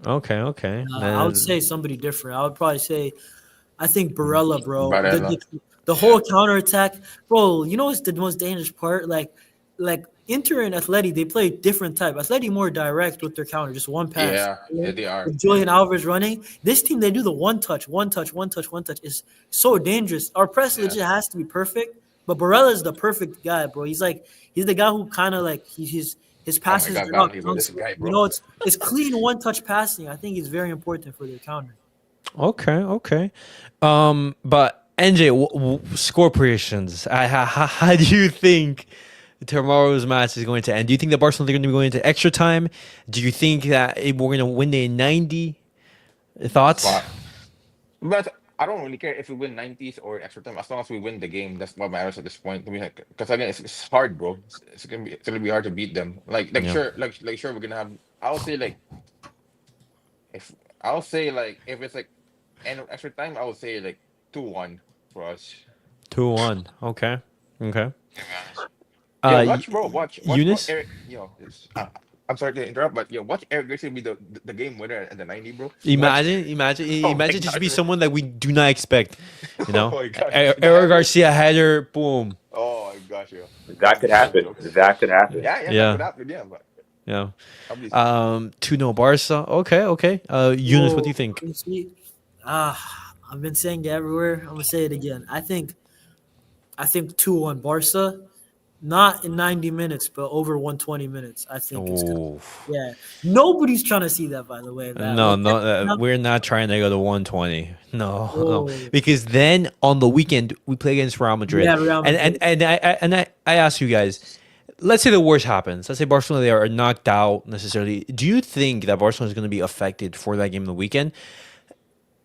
Speaker 1: Okay.
Speaker 4: I would say somebody different. I would probably say I think Barella, bro.
Speaker 2: Barella.
Speaker 4: The whole counterattack, bro. You know what's the most dangerous part? Like Inter and Atleti, they play different type. Atleti more direct with their counter, just one pass.
Speaker 2: Yeah, yeah, they are.
Speaker 4: With Julian Alvarez running, this team they do the one touch, one touch, one touch, one touch. Is so dangerous. Our press legit has to be perfect, but Barella is the perfect guy, bro. He's the guy who kind of like his
Speaker 2: Oh my
Speaker 4: passes
Speaker 2: God,
Speaker 4: are not
Speaker 2: Bounty, bro. This
Speaker 4: constant.
Speaker 2: guy,
Speaker 4: You
Speaker 2: bro.
Speaker 4: know, it's clean one touch passing. I think it's very important for their counter.
Speaker 1: Okay. But NJ, score predictions. How do you think tomorrow's match is going to end? Do you think that Barcelona are going to be going into extra time? Do you think that we're going to win the 90? Thoughts?
Speaker 2: But I don't really care if we win 90s or extra time. As long as we win the game, that's what matters at this point. I mean, because again, it's hard, bro. It's gonna be hard to beat them.
Speaker 1: Yeah.
Speaker 2: Sure, we're gonna have. I'll say like if I'll say like if it's like end of extra time, I would say like 2-1 for us.
Speaker 1: 2-1. Okay.
Speaker 2: Yeah,
Speaker 1: Uh,
Speaker 2: watch, bro. Watch
Speaker 1: Eunice?
Speaker 2: Eric. I'm sorry to interrupt, but watch Eric Garcia be the game winner at the 90, bro.
Speaker 1: Imagine
Speaker 2: Oh my
Speaker 1: just to
Speaker 2: God,
Speaker 1: be
Speaker 2: bro.
Speaker 1: someone that we do not expect. You
Speaker 2: Oh
Speaker 1: know,
Speaker 2: my gosh,
Speaker 1: Eric
Speaker 2: the header.
Speaker 1: Garcia header, boom.
Speaker 2: Oh my gosh, yo.
Speaker 3: That could
Speaker 2: No
Speaker 3: happen.
Speaker 2: jokes.
Speaker 3: That could happen.
Speaker 2: Yeah, that
Speaker 1: Yeah,
Speaker 2: could happen. Yeah, but
Speaker 1: yeah.
Speaker 2: obviously,
Speaker 1: 2-0 Barca. Okay. Eunice, what do you
Speaker 4: Whoa,
Speaker 1: think?
Speaker 4: you see, I've been saying it everywhere. I'm gonna say it again. I think 2-1 Barca, not in 90 minutes, but over 120 minutes. I think it's gonna.
Speaker 1: Oh,
Speaker 4: Yeah, nobody's trying to see that. By the way, that
Speaker 1: no,
Speaker 4: like
Speaker 1: no,
Speaker 4: that,
Speaker 1: we're not trying to go to 120. No,
Speaker 4: oh,
Speaker 1: because then on the weekend we play against Real Madrid,
Speaker 4: yeah, Real Madrid.
Speaker 1: I ask you guys, let's say the worst happens. Let's say Barcelona they are knocked out necessarily. Do you think that Barcelona is going to be affected for that game on the weekend?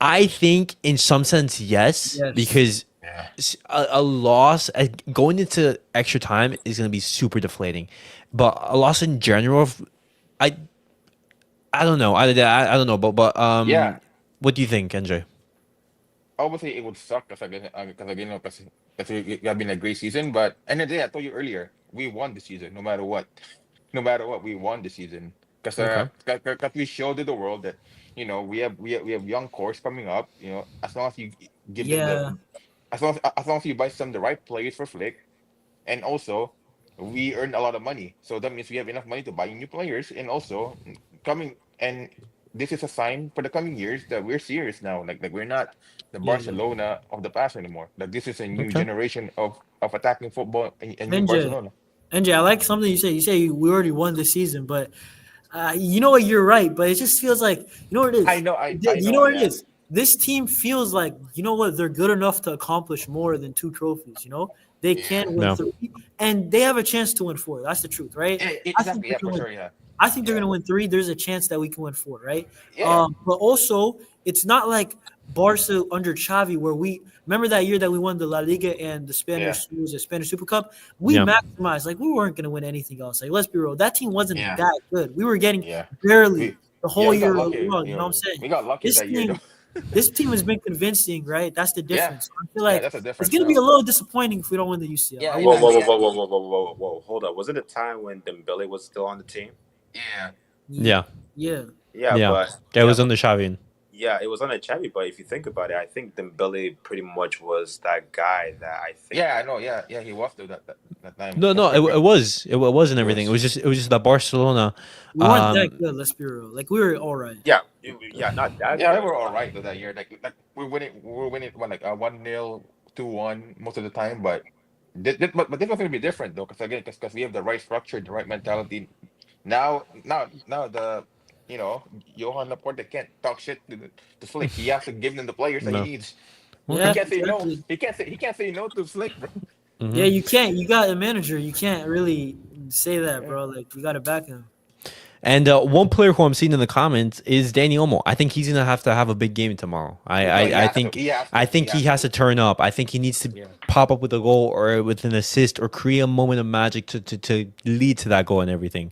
Speaker 1: I think in some sense yes,
Speaker 4: Yes.
Speaker 1: because
Speaker 2: yeah,
Speaker 1: a loss going into extra time is going to be super deflating, but a loss in general, I I don't know. I don't know,
Speaker 2: yeah.
Speaker 1: what do you think, NJ?
Speaker 2: Obviously, it would suck because we have been a great season. But end of the day, I told you earlier, we won the season no matter what. No matter what, we won the season
Speaker 1: Okay.
Speaker 2: because we showed to the world that we have young cores coming up. As long as you give them
Speaker 4: Yeah,
Speaker 2: as long as you buy some the right players for Flick, and also we earn a lot of money, so that means we have enough money to buy new players, and also coming and this is a sign for the coming years that we're serious now. Like we're not the
Speaker 4: yeah.
Speaker 2: Barcelona of the past anymore. Like this is a new
Speaker 1: Okay.
Speaker 2: generation of attacking football, a new
Speaker 4: NJ,
Speaker 2: Barcelona.
Speaker 4: NJ, I like something you say. You say we already won this season, but you know what? You're right, but it just feels like you know what it
Speaker 2: I
Speaker 4: is.
Speaker 2: know, I
Speaker 4: You
Speaker 2: know,
Speaker 4: know what it
Speaker 2: yeah,
Speaker 4: is. This team feels like you know what they're good enough to accomplish more than 2 trophies. You know they
Speaker 2: yeah,
Speaker 4: can win
Speaker 1: No.
Speaker 4: 3, and they have a chance to win 4. That's the truth, right? I think
Speaker 2: exactly,
Speaker 4: they
Speaker 2: yeah,
Speaker 4: can
Speaker 2: for
Speaker 4: win.
Speaker 2: sure, yeah,
Speaker 4: I think they're
Speaker 2: yeah,
Speaker 4: gonna win 3. There's a chance that we can win 4, right?
Speaker 2: yeah,
Speaker 4: But also, it's not like Barca under Xavi where we remember that year that we won the La Liga and the
Speaker 2: yeah,
Speaker 4: Spanish it was a Spanish Super Cup. We
Speaker 1: Yeah.
Speaker 4: maximized like we weren't gonna win anything else. Like let's be real, that team wasn't
Speaker 2: yeah,
Speaker 4: that good. We were getting
Speaker 2: yeah.
Speaker 4: barely
Speaker 2: We
Speaker 4: the
Speaker 2: yeah,
Speaker 4: whole
Speaker 2: we got
Speaker 4: year
Speaker 2: lucky.
Speaker 4: run. You know what I'm saying?
Speaker 2: We got lucky
Speaker 4: This
Speaker 2: that year though.
Speaker 4: team, this team has been convincing, right? That's the
Speaker 2: Yeah,
Speaker 4: difference. I feel
Speaker 2: yeah,
Speaker 4: like
Speaker 2: that's a
Speaker 4: it's
Speaker 2: difference
Speaker 4: gonna be a
Speaker 2: now.
Speaker 4: little disappointing if we don't win the UCL.
Speaker 2: Yeah,
Speaker 4: I will
Speaker 3: Whoa,
Speaker 4: be.
Speaker 3: whoa,
Speaker 2: exactly.
Speaker 3: whoa,
Speaker 2: Yeah,
Speaker 3: whoa, whoa, whoa, whoa, whoa, whoa! Hold up. Wasn't it a time when Dembele was still on the team?
Speaker 2: yeah,
Speaker 1: Yeah.
Speaker 4: Yeah.
Speaker 3: Yeah,
Speaker 1: Yeah.
Speaker 3: but
Speaker 1: That was under Xavi.
Speaker 3: yeah, it was on a Chevy. But if you think about it, I think Dembele pretty much was that guy that I think.
Speaker 2: yeah. I know. Yeah, yeah. He was there that time.
Speaker 1: No,
Speaker 2: Because
Speaker 1: it was it wasn't
Speaker 2: it
Speaker 1: everything.
Speaker 2: was.
Speaker 1: It was just that Barcelona.
Speaker 4: We weren't that
Speaker 1: Um,
Speaker 4: good, let's be real. Like we were all right.
Speaker 3: Yeah, yeah, not that
Speaker 2: Yeah, they
Speaker 3: good.
Speaker 2: were
Speaker 3: But
Speaker 2: all right though that year. Like we're winning what, like 1-0, 2-1 most of the time. But this was gonna be different though, because we have the right structure, the right mentality. Now the Johan Laporte can't talk shit to Flick. He has to give them the players that he
Speaker 1: no.
Speaker 2: needs. He
Speaker 1: Okay.
Speaker 4: Yeah,
Speaker 2: can't say no.
Speaker 4: exactly.
Speaker 2: He can't say no to Flick, bro.
Speaker 4: Yeah,
Speaker 1: Hmm.
Speaker 4: you can't. You got a manager. You can't really say that,
Speaker 2: Yeah.
Speaker 4: bro. Like you got to back him.
Speaker 1: And one player who I'm seeing in the comments is Dani Olmo. I think he's gonna have to have a big game tomorrow.
Speaker 2: No, he
Speaker 1: I
Speaker 2: has to.
Speaker 1: think
Speaker 2: He has
Speaker 1: I
Speaker 2: to. He
Speaker 1: think he
Speaker 2: has
Speaker 1: has
Speaker 2: to.
Speaker 1: to turn up. I think he needs to
Speaker 2: Yeah.
Speaker 1: pop up with a goal or with an assist or create a moment of magic to lead to that goal and everything.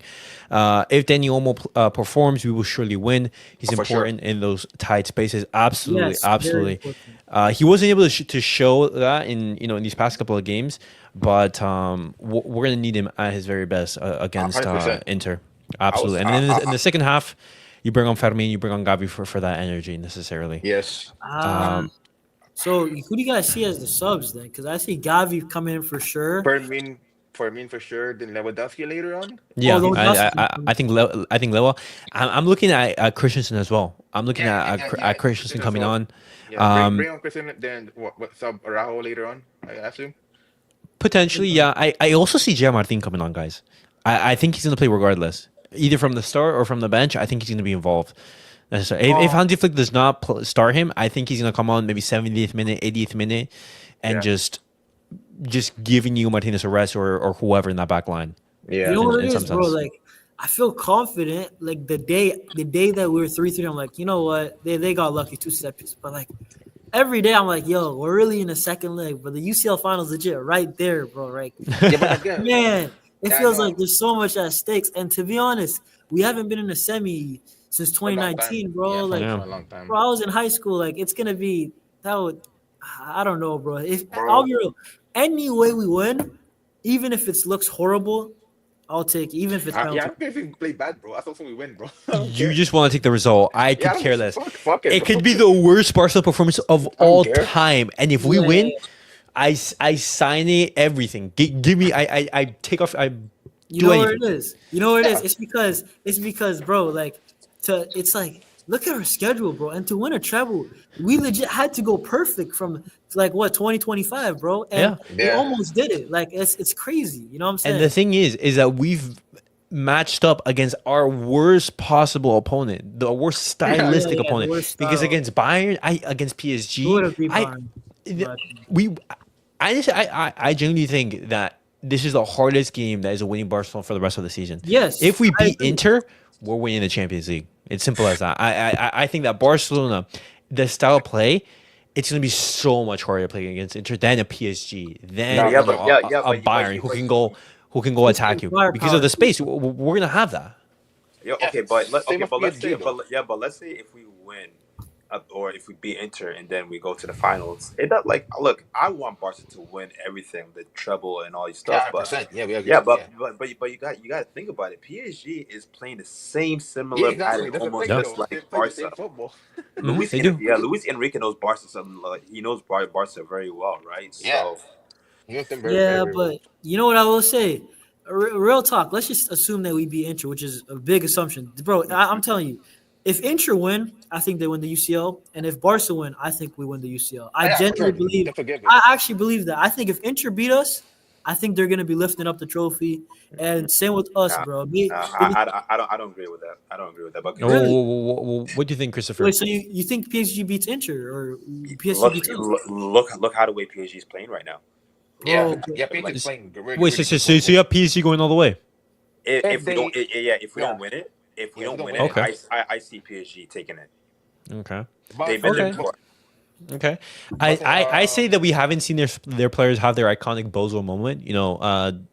Speaker 1: If Dani Olmo performs, we will surely win. He's
Speaker 2: Oh, for sure.
Speaker 1: important in those tight spaces. Absolutely,
Speaker 4: Yes, very
Speaker 1: absolutely.
Speaker 4: important.
Speaker 1: He wasn't able to show that in these past couple of games, but we're gonna need him at his very best against
Speaker 2: 100%.
Speaker 1: Inter.
Speaker 3: I was,
Speaker 1: Absolutely. And then in the second half, You bring on Fermin, you bring on Gavi for that energy necessarily.
Speaker 2: Yes.
Speaker 1: Um,
Speaker 4: So who do you guys see as the subs then? Because I see Gavi coming in for sure.
Speaker 2: Fermin, Fermin for sure. Then Lewandowski later on.
Speaker 4: Oh,
Speaker 1: yeah,
Speaker 4: Lewandowski.
Speaker 1: I think I'm looking at Christensen as well. I'm looking
Speaker 2: Yeah.
Speaker 1: at Christensen
Speaker 2: Christian as
Speaker 1: coming
Speaker 2: well.
Speaker 1: on.
Speaker 2: Yeah,
Speaker 1: Um,
Speaker 2: bring on Christian. Then what sub Araujo later on? I assume.
Speaker 1: Potentially, yeah. I also see Gian Martin coming on, guys. I think he's going to play regardless, either from the start or from the bench. I think he's going to be involved. Necessarily. If Hansi Flick does not start him, I think he's going to come on maybe 70th minute, 80th minute, and
Speaker 3: Yeah.
Speaker 1: just giving you Martinez a rest or whoever in that back line.
Speaker 2: Yeah.
Speaker 4: You know what
Speaker 1: in
Speaker 4: it
Speaker 1: some
Speaker 4: is, bro?
Speaker 1: sense.
Speaker 4: Like I feel confident. Like the day that we were 3-3, I'm like, you know what? They got lucky 2 steps, but like every day I'm like, yo, we're really in the second leg, but the UCL finals legit right there, bro. Right?
Speaker 2: Yeah, but again,
Speaker 4: Man, it
Speaker 2: I
Speaker 4: feels
Speaker 2: know
Speaker 4: like there's so much at stakes. And to be honest, we haven't been in a semi since
Speaker 2: for a long time.
Speaker 4: 2019, bro.
Speaker 2: Yeah,
Speaker 4: Like,
Speaker 1: Yeah.
Speaker 2: for a long time,
Speaker 4: bro, I was in high school. Like, it's gonna be that would I don't know, bro. If I'll
Speaker 2: bro.
Speaker 4: be real, any way we win, even if it looks horrible, I'll take it, even if it's
Speaker 2: Yeah, I
Speaker 4: penalty.
Speaker 2: don't care if we play bad, bro. As long as we win, bro. I don't
Speaker 1: You
Speaker 2: care.
Speaker 1: just want to take the result. I could
Speaker 2: Yeah, I don't
Speaker 1: care
Speaker 2: give a
Speaker 1: less.
Speaker 2: fuck it,
Speaker 1: It
Speaker 2: bro.
Speaker 1: could be the worst Barca performance of
Speaker 2: I don't
Speaker 1: all
Speaker 2: care.
Speaker 1: time, and if we
Speaker 4: Yeah.
Speaker 1: win, I sign it. Everything. Give me. I take off. I
Speaker 4: You
Speaker 1: do
Speaker 4: know where
Speaker 1: anything.
Speaker 4: it is. You know where it is.
Speaker 2: Yeah.
Speaker 4: It's because, bro. Like, it's like look at our schedule, bro. And to win a treble, we legit had to go perfect from like what 2025, bro. And we
Speaker 2: Yeah.
Speaker 4: almost did it. Like it's crazy. You know what I'm saying?
Speaker 1: And the thing is that we've matched up against our worst possible opponent, the worst stylistic
Speaker 4: Yeah, the
Speaker 1: opponent.
Speaker 4: worst
Speaker 1: Because
Speaker 4: style.
Speaker 1: against Bayern, against
Speaker 4: Who
Speaker 1: PSG,
Speaker 4: would have beat
Speaker 1: I
Speaker 4: Bayern?
Speaker 1: th- we I genuinely think that this is the hardest game that is a winning Barcelona for the rest of the season.
Speaker 4: Yes,
Speaker 1: If we
Speaker 4: I
Speaker 1: beat
Speaker 4: agree.
Speaker 1: Inter, we're winning the Champions League. It's simple as that. I think that Barcelona, the style of play, it's gonna be so much harder to play against Inter than a PSG, than
Speaker 2: No,
Speaker 3: Yeah,
Speaker 2: no,
Speaker 3: but
Speaker 2: no.
Speaker 1: a Bayern who can go attack you because of the space. We're gonna have that.
Speaker 3: Yeah,
Speaker 2: Yeah,
Speaker 3: okay, but
Speaker 2: same with
Speaker 3: let's say,
Speaker 2: PSG though.
Speaker 3: but let's say if we win, or if we beat Inter and then we go to the finals, it not like look. I want Barca to win everything, the treble and all these
Speaker 2: Yeah,
Speaker 3: stuff, but
Speaker 2: 100%. Yeah, we agree.
Speaker 3: yeah, but
Speaker 2: Yeah.
Speaker 3: but you got to think about it. PSG is playing the same
Speaker 2: Yeah,
Speaker 3: similar
Speaker 2: exactly.
Speaker 3: pattern,
Speaker 2: That's the
Speaker 3: almost
Speaker 2: thing,
Speaker 1: Yeah.
Speaker 3: just
Speaker 2: though. They
Speaker 3: like
Speaker 2: play the same
Speaker 3: Barca.
Speaker 2: football.
Speaker 1: They do.
Speaker 3: Luis Enrique knows Barca, he knows Barca very well, right?
Speaker 2: Yeah.
Speaker 3: So
Speaker 2: You know them very, very,
Speaker 4: Yeah,
Speaker 2: very well.
Speaker 4: but you know what I will say? Real talk. Let's just assume that we beat Inter, which is a big assumption, bro. I'm telling you, if Inter win, I think they win the UCL, and if Barca win, I think we win the UCL. I
Speaker 2: Yeah, for
Speaker 4: genuinely
Speaker 2: sure.
Speaker 4: believe.
Speaker 2: Don't forget it.
Speaker 4: I actually believe that. I think if Inter beat us, I think they're gonna be lifting up the trophy, and same with us,
Speaker 3: nah,
Speaker 4: bro.
Speaker 3: I don't agree with that. I don't agree with that. But
Speaker 4: Really?
Speaker 1: What do you think, Christopher?
Speaker 4: Wait, so you think PSG beats Inter or PSG beats us?
Speaker 3: look how the way PSG is playing right now.
Speaker 2: Yeah,
Speaker 4: Bro,
Speaker 2: yeah. PSG is playing really,
Speaker 1: Wait,
Speaker 2: really
Speaker 1: so
Speaker 2: good
Speaker 1: you
Speaker 2: football.
Speaker 1: have PSG going all the way?
Speaker 3: If we
Speaker 2: they-
Speaker 3: don't, if we
Speaker 2: yeah.
Speaker 3: don't win it, if we
Speaker 2: Yeah,
Speaker 3: don't win
Speaker 2: win
Speaker 3: it,
Speaker 1: it.
Speaker 3: I see PSG taking it.
Speaker 1: Okay.
Speaker 2: But
Speaker 3: They've
Speaker 2: for
Speaker 3: been there
Speaker 1: Okay.
Speaker 3: before.
Speaker 1: Okay.
Speaker 2: But,
Speaker 1: I say that we haven't seen their players have their iconic Bozo moment. You know,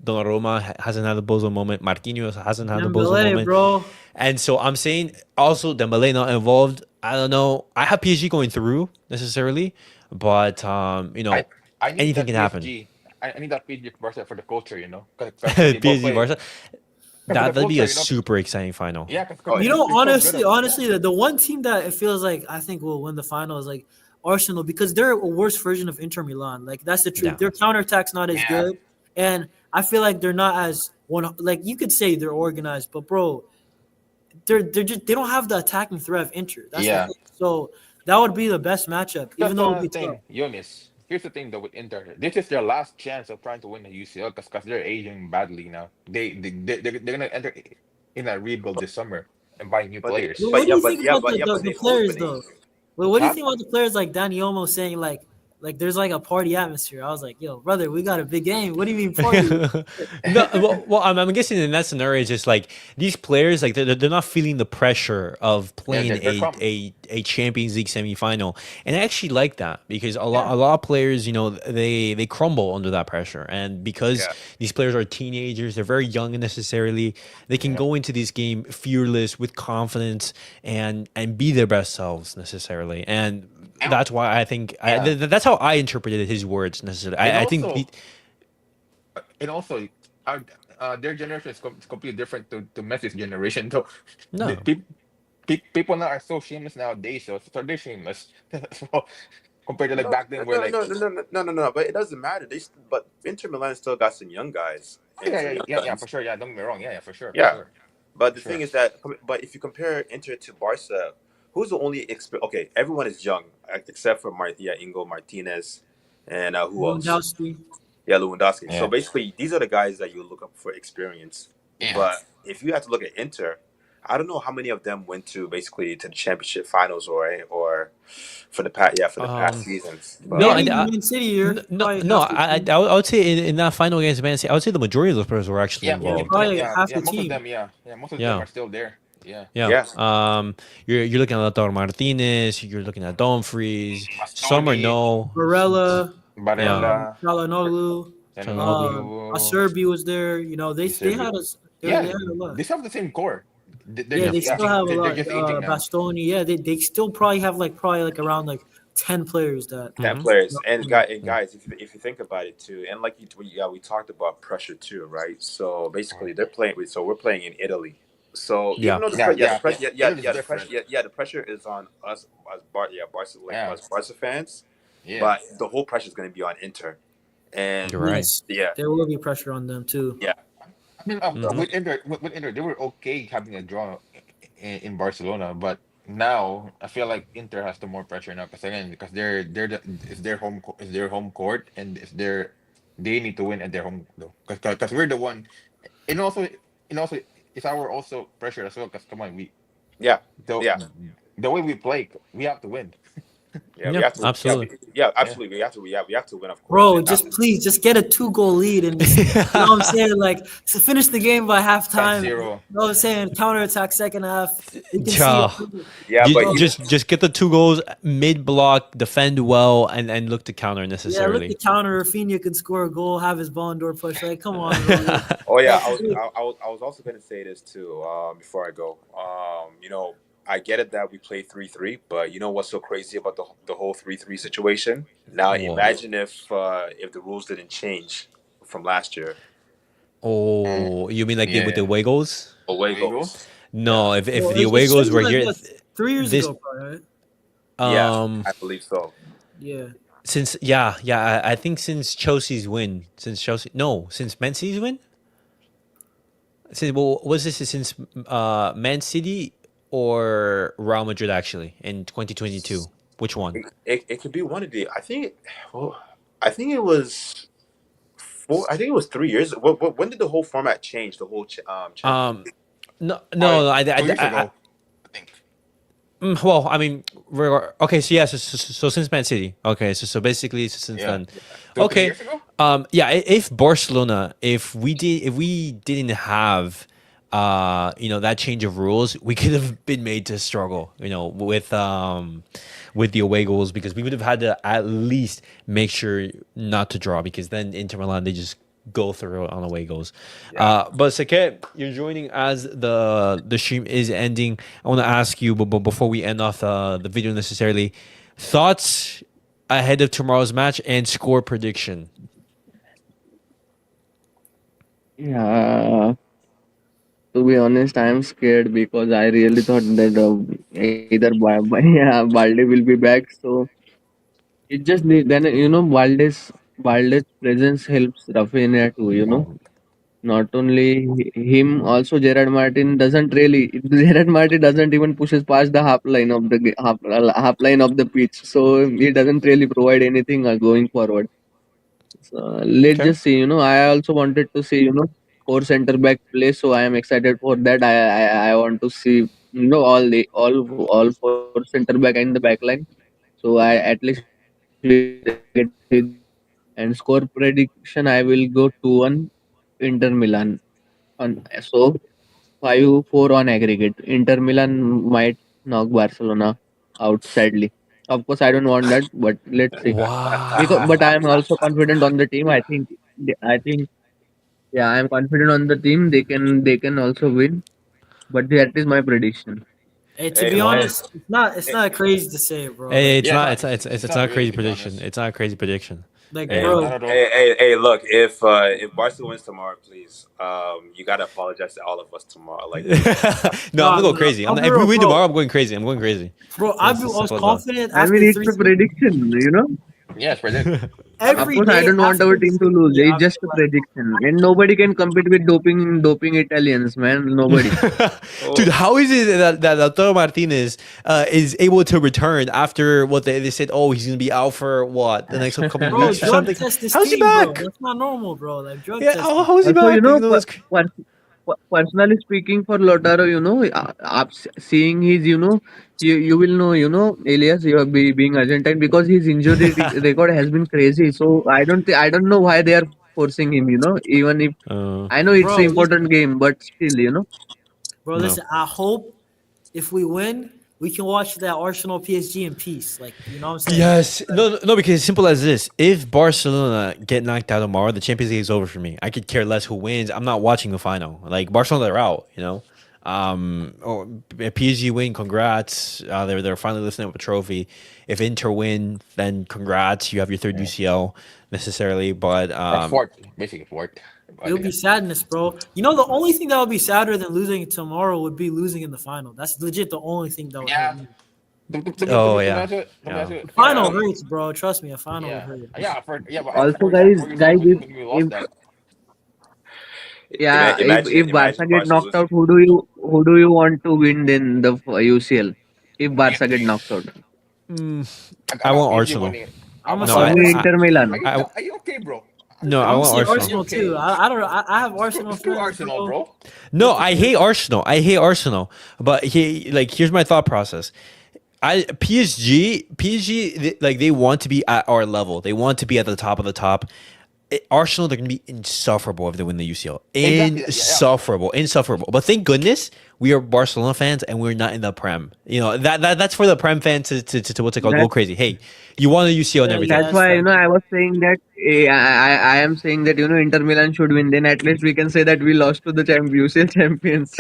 Speaker 1: Donnarumma hasn't had the Bozo moment. Marquinhos hasn't had the Bozo
Speaker 4: Dembele,
Speaker 1: moment.
Speaker 4: bro.
Speaker 1: And so I'm saying also Dembele not involved. I don't know. I have PSG going through necessarily, but you know,
Speaker 2: I need
Speaker 1: anything
Speaker 2: that
Speaker 1: can happen.
Speaker 2: PSG. I need that PSG Barca for the culture, you know.
Speaker 1: PSG Barca. That'd be a
Speaker 2: culture, you know.
Speaker 1: super exciting final.
Speaker 2: Yeah, because
Speaker 3: Oh,
Speaker 4: You know, honestly,
Speaker 2: honestly,
Speaker 4: the one team that it feels like I think will win the final is like Arsenal because they're a worse version of Inter Milan. Like that's the truth.
Speaker 1: Yeah.
Speaker 4: Their counterattack's not as
Speaker 2: Yeah.
Speaker 4: good, and I feel like they're not as one. Like you could say they're organized, but bro, they're just they don't have the attacking threat of Inter. That's
Speaker 2: Yeah.
Speaker 4: the thing. So that would be the best matchup,
Speaker 2: That's
Speaker 4: even though
Speaker 2: the
Speaker 4: it'd be tough.
Speaker 2: thing, Yonis. Here's the thing though with Inter. This is their last chance of trying to win the UCL because they're aging badly now. They're gonna enter in a rebuild this summer and buy new
Speaker 3: But
Speaker 2: players.
Speaker 4: What do you think about
Speaker 3: but
Speaker 4: the
Speaker 3: they
Speaker 4: players
Speaker 3: opening.
Speaker 4: though? Well, what do you
Speaker 2: Huh?
Speaker 4: think about the players like Dani Olmo saying like there's like a party atmosphere? I was like, yo, brother, we got a big game. What do you mean party?
Speaker 1: No, well, I'm guessing in that scenario, it's just like these players, like they're not feeling the pressure of playing
Speaker 2: they're calm.
Speaker 1: a Champions League semifinal, and I actually like that because a
Speaker 2: Yeah.
Speaker 1: lot of players, you know, they crumble under that pressure, and because
Speaker 3: Yeah.
Speaker 1: these players are teenagers, they're very young necessarily, they can go into this game fearless with confidence and be their best selves necessarily, and that's why I think
Speaker 2: Yeah.
Speaker 1: that's how I interpreted his words necessarily.
Speaker 2: And
Speaker 1: I think.
Speaker 2: also- And also, their generation is completely different to Messi's generation. So
Speaker 1: No.
Speaker 2: the people now are so shameless nowadays, so they're shameless. So compared to like
Speaker 3: No,
Speaker 2: back then, where like,
Speaker 3: no. But it doesn't matter. But Inter Milan still got some young guys
Speaker 2: oh
Speaker 3: and
Speaker 2: yeah,
Speaker 3: some
Speaker 2: yeah,
Speaker 3: young
Speaker 2: yeah, yeah, for
Speaker 3: guns.
Speaker 2: sure, yeah. Don't get me wrong, yeah, yeah, for sure, for
Speaker 3: Yeah.
Speaker 2: sure,
Speaker 3: But
Speaker 2: for
Speaker 3: the thing
Speaker 2: sure.
Speaker 3: is that, but if you compare Inter to Barca, who's the only okay? Everyone is young except for Ingo Martinez, and who else?
Speaker 4: Lewandowski.
Speaker 3: Yeah, Lewandowski. So
Speaker 2: Yeah,
Speaker 3: basically, these are the guys that you look up for experience.
Speaker 2: yeah.
Speaker 3: But if you have to look at Inter, I don't know how many of them went to basically to the championship finals or for the past
Speaker 1: Um,
Speaker 3: seasons.
Speaker 1: no,
Speaker 3: But
Speaker 1: and
Speaker 4: Maybe Man City here,
Speaker 1: no,
Speaker 4: probably
Speaker 1: no.
Speaker 4: half the team.
Speaker 1: I would say in that final against Man City, I would say the majority of those players were actually
Speaker 2: Yeah,
Speaker 4: Yeah,
Speaker 1: involved.
Speaker 4: probably half
Speaker 2: yeah.
Speaker 4: the
Speaker 2: Most of
Speaker 4: team.
Speaker 2: them, yeah, yeah. Most of them
Speaker 1: Yeah.
Speaker 2: are still there. Yeah,
Speaker 1: Yeah.
Speaker 3: yeah,
Speaker 1: You're looking at Lautaro Martinez. You're looking at Dumfries. Some are
Speaker 2: Bastoni,
Speaker 1: no.
Speaker 4: Barella,
Speaker 1: Yeah.
Speaker 2: Barella,
Speaker 4: Calhanoglu,
Speaker 1: Chanoglu.
Speaker 4: Acerbi was there. You know, they
Speaker 2: Serbia.
Speaker 4: had us. They
Speaker 2: Yeah,
Speaker 4: had a lot.
Speaker 2: they still have the same core. They're
Speaker 4: Yeah,
Speaker 1: Yeah.
Speaker 2: just
Speaker 4: they still
Speaker 2: aging.
Speaker 4: have a
Speaker 2: They're
Speaker 4: lot.
Speaker 2: just aging now.
Speaker 4: Bastoni. Yeah, they still probably have like around like 10 players that.
Speaker 3: 10 players. And
Speaker 4: Yeah.
Speaker 3: guys, if you think about it too, and like we talked about pressure too, right? So basically, they're playing. So we're playing in Italy. So even
Speaker 1: Yeah.
Speaker 3: though
Speaker 2: Yeah, yeah, yeah. Italy's
Speaker 3: the pressure,
Speaker 2: different.
Speaker 3: the pressure is on us as
Speaker 2: Yeah,
Speaker 3: Barca fans,
Speaker 2: yeah.
Speaker 3: but the whole pressure is going to be on Inter, and
Speaker 1: You're right.
Speaker 4: Yes,
Speaker 3: yeah,
Speaker 4: there will be pressure on them too.
Speaker 3: yeah,
Speaker 2: I mean,
Speaker 1: Hmm.
Speaker 2: with Inter, they were okay having a draw in Barcelona, but now I feel like Inter has the more pressure now because again, because it's their it's their home court, and they need to win at their home though, because we're the one, and also it's our also pressure as well. Because come on,
Speaker 3: yeah,
Speaker 2: the
Speaker 3: yeah.
Speaker 2: the way we play, we have to win.
Speaker 3: Yeah, we
Speaker 1: Yeah.
Speaker 3: have to.
Speaker 1: Absolutely.
Speaker 2: Yeah,
Speaker 3: Absolutely. We have to win, of course.
Speaker 4: Bro,
Speaker 3: And
Speaker 4: just please, just get a 2 goal lead and just, you know what I'm saying? Like, to finish the game by
Speaker 2: five
Speaker 4: halftime. You
Speaker 2: zero.
Speaker 4: know what I'm saying? Counterattack second half. You can see it.
Speaker 1: Yeah.
Speaker 3: yeah, but
Speaker 4: Bro,
Speaker 1: Just get the 2 goals mid block, defend well, and look to counter
Speaker 4: yeah, look, the
Speaker 1: necessarily.
Speaker 4: counter. Rafinha can score a goal, have his ball and door push. Like, come on, bro.
Speaker 3: oh yeah,
Speaker 4: Like,
Speaker 3: I was also going to say this too. Before I go, I get it that we play 3-3, but you know what's so crazy about the whole 3-3 situation? Now
Speaker 1: Whoa.
Speaker 3: imagine if the rules didn't change from last year.
Speaker 2: Mm,
Speaker 1: Oh, you mean like with the
Speaker 2: yeah,
Speaker 1: away goals?
Speaker 3: Away
Speaker 2: away
Speaker 3: goals.
Speaker 2: goals.
Speaker 1: No, if
Speaker 4: well,
Speaker 1: the
Speaker 4: it
Speaker 1: away goals
Speaker 4: changed
Speaker 1: were
Speaker 4: like
Speaker 1: here,
Speaker 4: what, 3 years
Speaker 1: this
Speaker 4: ago, probably, right?
Speaker 3: Yeah,
Speaker 1: um
Speaker 3: I believe so.
Speaker 4: Yeah.
Speaker 1: since I think since Chelsea's win, since Man City's win. Since well, was this since Man City or Real Madrid actually in 2022? Which one?
Speaker 3: It could be one of the. Well, I think it was four. I think it was 3 years. When did the whole format change? The whole Champions
Speaker 1: Um,
Speaker 3: League.
Speaker 1: no,
Speaker 2: Uh,
Speaker 1: no,
Speaker 2: 2 years ago, I think.
Speaker 1: well, I mean, okay, so yeah, so since Man City, okay, so basically since
Speaker 2: Yeah,
Speaker 1: then,
Speaker 2: two
Speaker 1: okay,
Speaker 2: years ago.
Speaker 1: yeah, if Barcelona, if we didn't have, that change of rules, we could have been made to struggle, with the away goals because we would have had to at least make sure not to draw because then Inter Milan they just go through it on away goals.
Speaker 3: Yeah.
Speaker 1: But Saket, you're joining as the stream is ending. I want to ask you, but before we end off the video necessarily, thoughts ahead of tomorrow's match and score prediction.
Speaker 5: Yeah, to be honest, I am scared because I really thought that either yeah, Balde will be back. So it just then Balde's presence helps Rafinha too. Not only him, also Gerard Martin doesn't really. Gerard Martin doesn't even pushes past the half line of the half line of the pitch. So he doesn't really provide anything going forward. So let's
Speaker 1: Okay.
Speaker 5: just see. I also wanted to see, four center back play. So I am excited for that. I want to see, all four center back in the back line. So I at least we get to see that. And score prediction, I will go 2-1 Inter Milan. So 5-4 on aggregate. Inter Milan might knock Barcelona out. Sadly, of course, I don't want that, but let's see. But I
Speaker 1: Wow.
Speaker 5: am also confident on the team. I think, yeah, I am confident on the team. They can also win. But that is my prediction.
Speaker 4: Hey, to
Speaker 3: Hey,
Speaker 4: be
Speaker 1: Wow.
Speaker 4: honest, it's not crazy to say it, bro.
Speaker 1: Hey,
Speaker 4: Like,
Speaker 1: it's
Speaker 2: Yeah,
Speaker 1: not it's
Speaker 2: it's
Speaker 1: not a
Speaker 2: not really
Speaker 1: crazy
Speaker 2: to be
Speaker 1: prediction.
Speaker 2: honest.
Speaker 1: It's not a crazy prediction.
Speaker 4: Like,
Speaker 3: Hey,
Speaker 2: No,
Speaker 4: bro,
Speaker 2: not at all.
Speaker 3: hey, look, if Barca wins tomorrow, please, you gotta apologize to all of us tomorrow. Like, please.
Speaker 1: No, I'm
Speaker 4: nah,
Speaker 1: gonna go
Speaker 4: nah,
Speaker 1: crazy.
Speaker 4: I'll be
Speaker 1: If we
Speaker 4: real,
Speaker 1: win
Speaker 4: bro.
Speaker 1: tomorrow, I'm going crazy. I'm going crazy.
Speaker 4: Bro,
Speaker 1: It's
Speaker 4: I
Speaker 1: as
Speaker 4: was
Speaker 1: simple as
Speaker 4: confident
Speaker 5: I mean,
Speaker 4: after
Speaker 5: it's a
Speaker 4: 3-0.
Speaker 5: prediction, you know.
Speaker 2: Yes, present.
Speaker 5: Of
Speaker 4: Every
Speaker 5: course, I
Speaker 4: day
Speaker 5: don't want
Speaker 4: after
Speaker 5: our
Speaker 4: the
Speaker 5: team to
Speaker 4: 3-0,
Speaker 5: lose. It's
Speaker 4: I
Speaker 5: just
Speaker 4: feel
Speaker 5: a
Speaker 4: like,
Speaker 5: prediction, and nobody can compete with doping Italians, man. Nobody.
Speaker 1: Dude,
Speaker 3: Oh,
Speaker 1: how is it that Lautaro Martinez is able to return after what they said? Oh, he's gonna be out for what the next couple
Speaker 4: bro,
Speaker 1: weeks or
Speaker 4: drug
Speaker 1: something.
Speaker 4: test this
Speaker 1: How's he
Speaker 4: team, bro.
Speaker 1: back?
Speaker 4: That's not normal, bro. Like drug
Speaker 1: Yeah,
Speaker 4: testing.
Speaker 1: how is he
Speaker 5: Also,
Speaker 1: back? You know, that's
Speaker 5: personally speaking, for Lautaro, seeing his, you will know, Elias, you are being Argentine because his injury record has been crazy. So I don't know why they are forcing him. Even if
Speaker 1: uh,
Speaker 5: I know it's
Speaker 4: Bro,
Speaker 5: an
Speaker 4: listen,
Speaker 5: important game, but still,
Speaker 4: bro,
Speaker 1: no.
Speaker 4: listen. I hope if we win, we can watch that Arsenal PSG in peace. Like, you know what I'm saying?
Speaker 1: Yes, no, because simple as this: if Barcelona get knocked out tomorrow, the Champions League is over for me. I could care less who wins. I'm not watching the final. Like Barcelona, they're out. Or if PSG win, congrats. They're finally lifting up a trophy. If Inter win, then congrats. You have your third
Speaker 2: Yeah.
Speaker 1: UCL necessarily, but
Speaker 2: Or fourth, basically fourth.
Speaker 4: It
Speaker 2: But
Speaker 4: would
Speaker 2: yeah.
Speaker 4: be sadness, bro. You know, the only thing that would be sadder than losing tomorrow would be losing in the final. That's legit the only thing that would hurt
Speaker 2: Yeah.
Speaker 4: me.
Speaker 1: oh
Speaker 2: To be
Speaker 1: yeah,
Speaker 2: honest,
Speaker 1: yeah.
Speaker 4: The
Speaker 2: yeah,
Speaker 4: final hurts, bro. Trust me, a final would
Speaker 2: yeah,
Speaker 4: hurt.
Speaker 2: yeah. But
Speaker 5: also,
Speaker 2: for yeah,
Speaker 5: guys,
Speaker 2: 4 years
Speaker 5: guys,
Speaker 2: old when we lost
Speaker 5: if
Speaker 2: that.
Speaker 5: yeah, if
Speaker 3: imagine
Speaker 5: Barca get
Speaker 3: Barca
Speaker 5: knocked
Speaker 3: losing.
Speaker 5: out, who do you want to win then the UCL? If Barca get knocked out,
Speaker 2: I
Speaker 1: I
Speaker 2: got
Speaker 1: want
Speaker 2: PSG
Speaker 1: Arsenal.
Speaker 2: winning. I
Speaker 4: I'm gonna
Speaker 2: want
Speaker 1: No,
Speaker 4: say
Speaker 5: for
Speaker 1: I,
Speaker 5: me,
Speaker 1: I,
Speaker 4: Arsenal.
Speaker 5: Inter Milan.
Speaker 1: I
Speaker 2: Are you okay, bro?
Speaker 1: no, I
Speaker 4: I'm gonna
Speaker 1: want
Speaker 4: say
Speaker 2: Are
Speaker 1: Arsenal.
Speaker 2: you
Speaker 4: Arsenal
Speaker 2: okay?
Speaker 4: too. I don't. I have Arsenal
Speaker 2: Screw
Speaker 4: fans,
Speaker 2: Arsenal,
Speaker 4: bro.
Speaker 2: bro.
Speaker 1: No,
Speaker 4: Listen
Speaker 1: I
Speaker 4: to me.
Speaker 1: hate Arsenal. I hate Arsenal. But here's my thought process. PSG, like they want to be at our level. They want to be at the top of the top. Arsenal, they're going to be insufferable if they win the UCL.
Speaker 2: Exactly. Yeah.
Speaker 1: Insufferable. But thank goodness we are Barcelona fans and we're not in the Prem. That's for the Prem fans to what's it called, go
Speaker 5: That
Speaker 1: crazy. Hey, you won the UCL and
Speaker 4: Yeah,
Speaker 1: everything.
Speaker 4: yeah,
Speaker 5: that's
Speaker 4: that's
Speaker 5: why
Speaker 4: fact.
Speaker 5: I was saying that I am saying that Inter Milan should win. Then at least we can say that we lost to the UCL champions.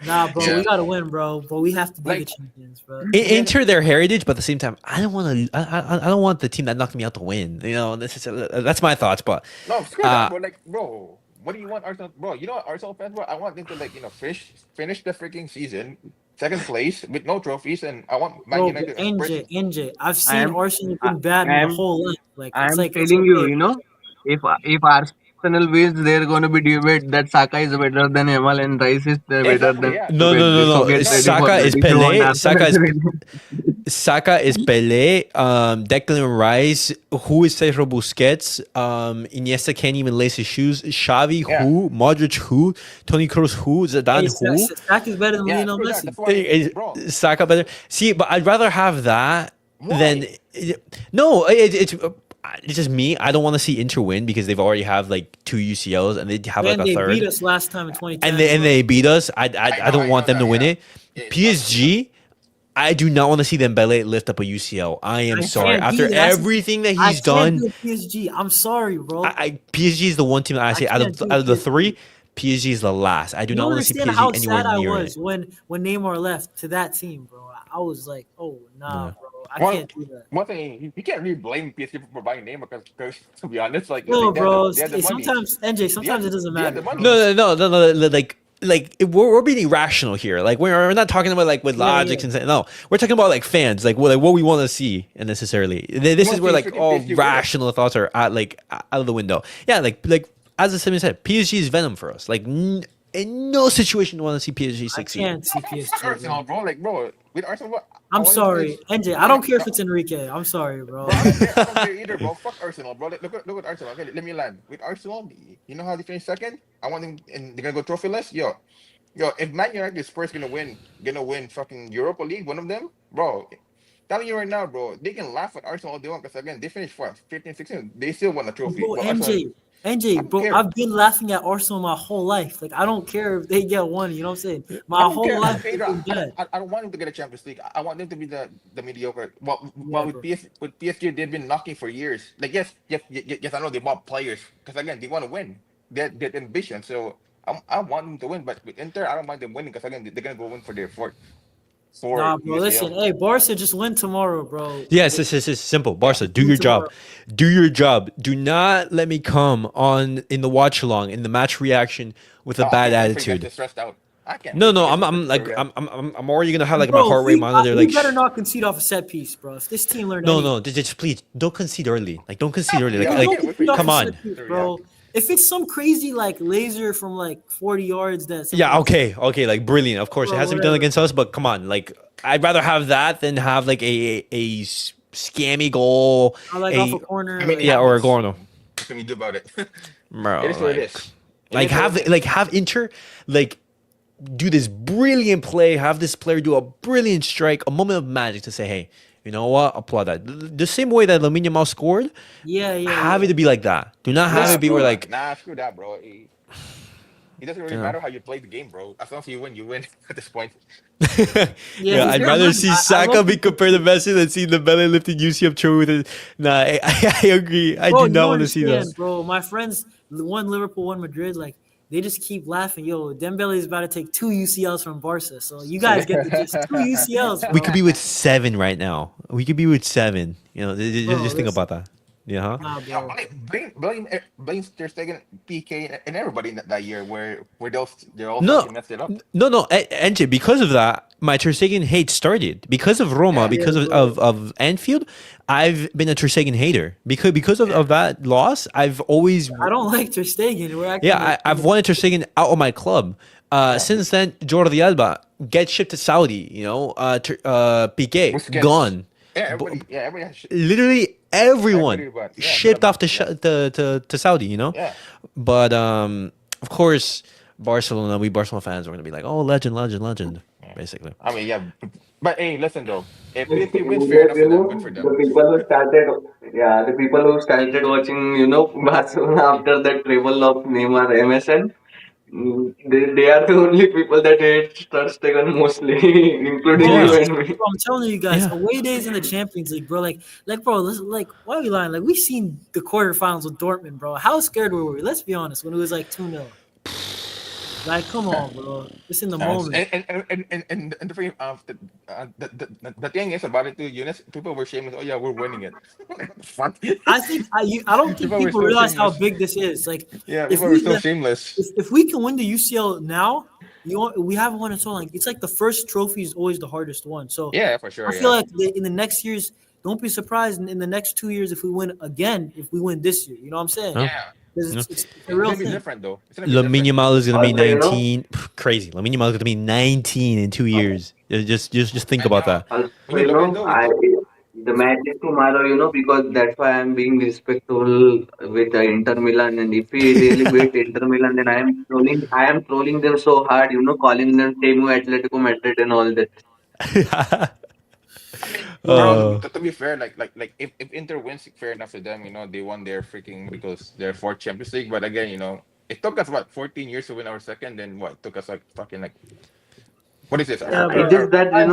Speaker 4: Nah, bro, we
Speaker 2: Yeah.
Speaker 4: gotta win, bro. But we have to be the
Speaker 2: Like
Speaker 4: champions, bro.
Speaker 2: yeah.
Speaker 1: Inter their heritage, but at the same time, I don't want to. I don't want the team that knocked me out to win. That's my thoughts. But
Speaker 2: No, screw that,
Speaker 1: uh,
Speaker 2: bro. Like, bro, what do you want Arsenal, bro? You know what Arsenal fans, bro? I want them to finish the freaking season second place with no trophies, and I want Man
Speaker 4: Bro, but
Speaker 2: United and Spurs.
Speaker 4: NJ, I've
Speaker 5: I
Speaker 4: seen
Speaker 5: am
Speaker 4: Arsenal
Speaker 5: I,
Speaker 4: been bad
Speaker 5: I
Speaker 4: my
Speaker 5: am
Speaker 4: whole life. Like
Speaker 5: I am
Speaker 4: it's
Speaker 5: telling you,
Speaker 4: okay.
Speaker 5: if Arsenal wins, they're going to be debate that Saka is better than Yamal and Rice is better
Speaker 2: Exactly,
Speaker 5: than
Speaker 2: yeah.
Speaker 1: no, no, no,
Speaker 5: Pedri. So
Speaker 1: no.
Speaker 5: get
Speaker 2: No,
Speaker 5: ready for
Speaker 1: Saka
Speaker 5: that
Speaker 1: is
Speaker 5: if you want
Speaker 1: Pele.
Speaker 5: Arsenal to win.
Speaker 1: Saka is Pele. Declan Rice. Who is Sergio Busquets? Iniesta can't even lace his shoes. Xavi
Speaker 2: yeah,
Speaker 1: who? Modric who? Tony Kroos who?
Speaker 4: Hey,
Speaker 1: Zidane who?
Speaker 4: Stack is better than
Speaker 2: yeah.
Speaker 4: Lionel
Speaker 2: Screw that.
Speaker 4: Messi.
Speaker 2: That's why, bro.
Speaker 1: Saka better. See, but I'd rather have that than
Speaker 2: Why?
Speaker 1: no. It's just me. I don't want to see Inter win because they've already have like two UCLs and they have like
Speaker 4: And
Speaker 1: a
Speaker 4: they beat
Speaker 1: third,
Speaker 4: us last time in
Speaker 1: and
Speaker 4: 2010,
Speaker 1: they
Speaker 4: bro.
Speaker 1: beat us. I don't
Speaker 2: I
Speaker 1: want
Speaker 2: know
Speaker 1: them to
Speaker 2: that.
Speaker 1: win
Speaker 2: Yeah,
Speaker 1: it.
Speaker 2: yeah. Obviously, yeah.
Speaker 1: PSG. I do not want to see Dembele lift up a UCL. I am
Speaker 4: I
Speaker 1: sorry.
Speaker 4: can't
Speaker 1: After
Speaker 4: do that.
Speaker 1: everything that
Speaker 4: I
Speaker 1: he's
Speaker 4: can't
Speaker 1: done,
Speaker 4: do PSG. I'm sorry, bro.
Speaker 1: PSG is the one team that I
Speaker 4: I
Speaker 1: say
Speaker 4: can't do
Speaker 1: out of the
Speaker 4: PSG.
Speaker 1: three, PSG is the last. I do
Speaker 4: You
Speaker 1: not
Speaker 4: don't
Speaker 1: want to see
Speaker 4: understand
Speaker 1: PSG
Speaker 4: how
Speaker 1: anywhere
Speaker 4: sad I
Speaker 1: near it.
Speaker 4: was when Neymar left to that team, bro. I was like, oh nah,
Speaker 1: Yeah.
Speaker 4: bro. I
Speaker 2: One,
Speaker 4: can't do that.
Speaker 2: one thing you can't really blame PSG for buying Neymar because to be honest,
Speaker 4: No,
Speaker 2: like
Speaker 4: bro.
Speaker 2: they had the money.
Speaker 4: Sometimes NJ. Sometimes it doesn't
Speaker 2: They had
Speaker 4: matter,
Speaker 2: the
Speaker 4: bro.
Speaker 2: money.
Speaker 1: No. We're being rational here. Like we're not talking about like with
Speaker 4: Yeah, yeah.
Speaker 1: logics and no, we're talking about like fans, like what we want to see and necessarily.
Speaker 2: You
Speaker 1: This is
Speaker 2: want to
Speaker 1: where
Speaker 2: see
Speaker 1: like
Speaker 2: freaking
Speaker 1: all
Speaker 2: PSG win it.
Speaker 1: rational thoughts are at like out of the window. Yeah, like as the Simmons said, PSG is venom for us. Like in no situation do we want to see PSG
Speaker 4: I
Speaker 1: succeed.
Speaker 4: can't see
Speaker 2: Fuck
Speaker 4: PSG, bro.
Speaker 2: Arsenal, bro. Like, bro, with Arsenal, bro, I
Speaker 4: I'm
Speaker 2: want them to
Speaker 4: sorry,
Speaker 2: finish.
Speaker 4: NJ. I
Speaker 2: No,
Speaker 4: don't
Speaker 2: like,
Speaker 4: care if
Speaker 2: no,
Speaker 4: it's Enrique. I'm sorry, bro.
Speaker 2: bro, I don't care. I don't care either, bro. Fuck Arsenal, bro. Look at Arsenal. Okay, let me land. With Arsenal, you know how they finished second? I want them, and they're gonna go trophyless. Yo, if Man United Spurs gonna win fucking Europa League, one of them, bro. Telling you right now, bro, they can laugh at Arsenal all they want because again, they finished what 15, 16. They still won a trophy.
Speaker 4: Bro,
Speaker 2: But Arsenal,
Speaker 4: NJ,
Speaker 2: I don't
Speaker 4: bro,
Speaker 2: care.
Speaker 4: I've been laughing at Arsenal my whole life. Like, I don't care if they get one. You know what I'm saying?
Speaker 2: I
Speaker 4: My
Speaker 2: don't
Speaker 4: whole
Speaker 2: care. I
Speaker 4: life
Speaker 2: don't care
Speaker 4: they've
Speaker 2: either.
Speaker 4: been bad.
Speaker 2: I don't want them to get a Champions League. I want them to be the mediocre. Well
Speaker 4: Yeah,
Speaker 2: with
Speaker 4: bro.
Speaker 2: with PSG, they've been knocking for years. Like yes. I know they bought players because again, they want to win. They ambition. So I want them to win. But with Inter, I don't mind them winning because again, they're gonna go win for their fourth. for
Speaker 4: Nah, bro. Listen,
Speaker 2: UCL.
Speaker 4: hey, Barca just win tomorrow, bro.
Speaker 1: Yes, it's simple. Barca, do
Speaker 4: Win
Speaker 1: your
Speaker 4: tomorrow.
Speaker 1: job. Do your job. Do not let me come on in the watch along in the match reaction with a
Speaker 2: I
Speaker 1: bad
Speaker 2: can't wait for you guys to
Speaker 1: attitude.
Speaker 2: get stressed out. I can't
Speaker 1: No,
Speaker 2: wait for
Speaker 1: no,
Speaker 2: you guys
Speaker 1: I'm
Speaker 2: to
Speaker 1: I'm
Speaker 2: get
Speaker 1: like
Speaker 2: stressed out.
Speaker 1: I'm already gonna have like my
Speaker 4: Bro,
Speaker 1: heart rate monitor
Speaker 4: we
Speaker 1: like
Speaker 4: better not concede off a set piece, bro. If this team learned anything,
Speaker 1: no, just please don't concede early. Like don't concede early.
Speaker 2: Yeah,
Speaker 4: we
Speaker 2: I
Speaker 4: don't
Speaker 2: can't wait for you
Speaker 4: concede off
Speaker 1: Come
Speaker 4: a
Speaker 2: guys
Speaker 1: on.
Speaker 4: set piece,
Speaker 2: to
Speaker 4: bro.
Speaker 2: react.
Speaker 4: If it's some crazy like laser from like 40 yards, that's something
Speaker 1: Yeah,
Speaker 4: else.
Speaker 1: okay, like brilliant. Of course, it
Speaker 4: Bro,
Speaker 1: has to be done
Speaker 4: whatever.
Speaker 1: against us, but come on, like I'd rather have that than have like scammy goal,
Speaker 4: Or like off
Speaker 1: a
Speaker 4: a
Speaker 2: I
Speaker 4: corner,
Speaker 2: mean, it
Speaker 4: like
Speaker 1: yeah, or a
Speaker 2: happens.
Speaker 1: goal. No,
Speaker 2: What can you do about it? It
Speaker 1: bro,
Speaker 2: is what it is. It
Speaker 1: like
Speaker 2: is what it is.
Speaker 1: have Inter like do this brilliant play, have this player do a brilliant strike, a moment of magic to say, hey, you know what? Applaud that. The same way that Lamine Yamal scored, have it
Speaker 4: yeah.
Speaker 1: to be like that. Do not have
Speaker 2: Nah,
Speaker 1: it be where
Speaker 2: bro.
Speaker 1: like,
Speaker 2: Nah, screw that, bro. It doesn't really
Speaker 1: you know.
Speaker 2: matter how you play the game, bro. As long as you win, you win at this point.
Speaker 4: Yeah,
Speaker 1: Yeah,
Speaker 4: he's
Speaker 1: I'd
Speaker 4: gonna
Speaker 1: rather
Speaker 4: win.
Speaker 1: see
Speaker 4: I
Speaker 1: Saka
Speaker 4: love
Speaker 1: be compared to Messi than see the belly lifting UCM trophy with it. Nah, I agree. I
Speaker 4: bro.
Speaker 1: do
Speaker 4: You
Speaker 1: not
Speaker 4: don't
Speaker 1: want to see that.
Speaker 4: understand, bro. My friends, one Liverpool, one Madrid, like they just keep laughing. Yo, Dembele is about to take 2 UCLs from Barca, so you guys get the just 2 UCLs,
Speaker 1: We
Speaker 4: bro.
Speaker 1: could be with 7 right now. We could be with 7. You know,
Speaker 4: Bro,
Speaker 1: just think
Speaker 4: listen,
Speaker 1: about that. Yeah, huh?
Speaker 4: nah,
Speaker 2: Yeah,
Speaker 4: bro.
Speaker 2: blame Ter Stegen, PK, and everybody in that year where they all
Speaker 1: No,
Speaker 2: fucking messed it up.
Speaker 1: no, NJ, because of that, my Ter Stegen hate started. Because of Roma,
Speaker 2: Yeah,
Speaker 1: because
Speaker 4: Yeah, bro.
Speaker 1: of Anfield, I've been a Ter Stegen hater. Because
Speaker 2: yeah.
Speaker 1: of that loss, I've always,
Speaker 4: I don't like Ter Stegen. We're
Speaker 1: yeah,
Speaker 4: acting like
Speaker 1: I've wanted Ter Stegen out of my club.
Speaker 2: Yeah.
Speaker 1: Since then, Jordi Alba gets shipped to Saudi, Piqué,
Speaker 2: Busquets.
Speaker 1: gone.
Speaker 2: Everybody has
Speaker 1: Literally everyone
Speaker 2: everybody but
Speaker 1: shipped off
Speaker 2: yeah.
Speaker 1: to Saudi, you know?
Speaker 2: Yeah.
Speaker 1: But of course, Barcelona, we Barcelona fans are gonna be like, oh, legend,
Speaker 2: Yeah.
Speaker 1: basically.
Speaker 2: I mean, yeah. But hey, listen though. If he wins, fair
Speaker 5: Like,
Speaker 2: enough for them. Good for
Speaker 5: the
Speaker 2: them.
Speaker 5: people who started, yeah, the people who started watching, Barcelona after that treble of Neymar MSN, they are the only people that hate Ter Stegen mostly, including
Speaker 4: Bro,
Speaker 5: you
Speaker 1: Yeah,
Speaker 5: and me.
Speaker 4: bro, I'm telling you guys,
Speaker 1: yeah.
Speaker 4: away days in the Champions League, bro. Bro, listen, why are we lying? Like, we seen the quarterfinals with Dortmund, bro. How scared were we? Let's be honest, when it was like 2-0. Like, come on, bro. Just in the moment.
Speaker 2: And the thing, the thing is about it too, Eunice, people were shameless. Oh yeah, we're winning it. Fuck.
Speaker 4: I don't think
Speaker 2: People were
Speaker 4: people
Speaker 2: so
Speaker 4: realize how
Speaker 2: shameless.
Speaker 4: big this is. Like,
Speaker 2: Yeah,
Speaker 4: if
Speaker 2: people were
Speaker 4: we
Speaker 2: so
Speaker 4: let,
Speaker 2: shameless.
Speaker 4: if we can win the UCL now, we haven't won it so long. It's like the first trophy is always the hardest one. So
Speaker 2: Yeah, for
Speaker 4: I
Speaker 2: sure.
Speaker 4: feel
Speaker 2: Yeah.
Speaker 4: like in the next years, don't be surprised in the next 2 years if we win again. If we win this year, you know what I'm saying?
Speaker 1: Huh?
Speaker 2: Yeah.
Speaker 4: 'Cause
Speaker 1: Yeah.
Speaker 4: it's a
Speaker 2: It's
Speaker 4: real
Speaker 2: gonna be
Speaker 4: thing.
Speaker 2: different though. It's gonna be
Speaker 1: Lamine
Speaker 2: different.
Speaker 1: Yamal is gonna be
Speaker 5: Also,
Speaker 1: 19. Crazy. Lamine Yamal is gonna be 19 in 2 years. Just think
Speaker 2: And
Speaker 1: about that.
Speaker 5: also,
Speaker 2: when you look at it though,
Speaker 5: I the match is tomorrow, because that's why I'm being respectful with the Inter Milan. And if we really beat Inter Milan, then I am trolling them so hard, calling them Temu Atletico Madrid and all that.
Speaker 2: I mean, bro, to be,
Speaker 1: uh,
Speaker 2: to be fair, if Inter wins, fair enough for them. They won their freaking because their fourth Champions League. But again, it took us what 14 years to win our second. Then what? It took us like fucking like what is this?
Speaker 4: Yeah,
Speaker 5: It's
Speaker 4: but
Speaker 5: just that, I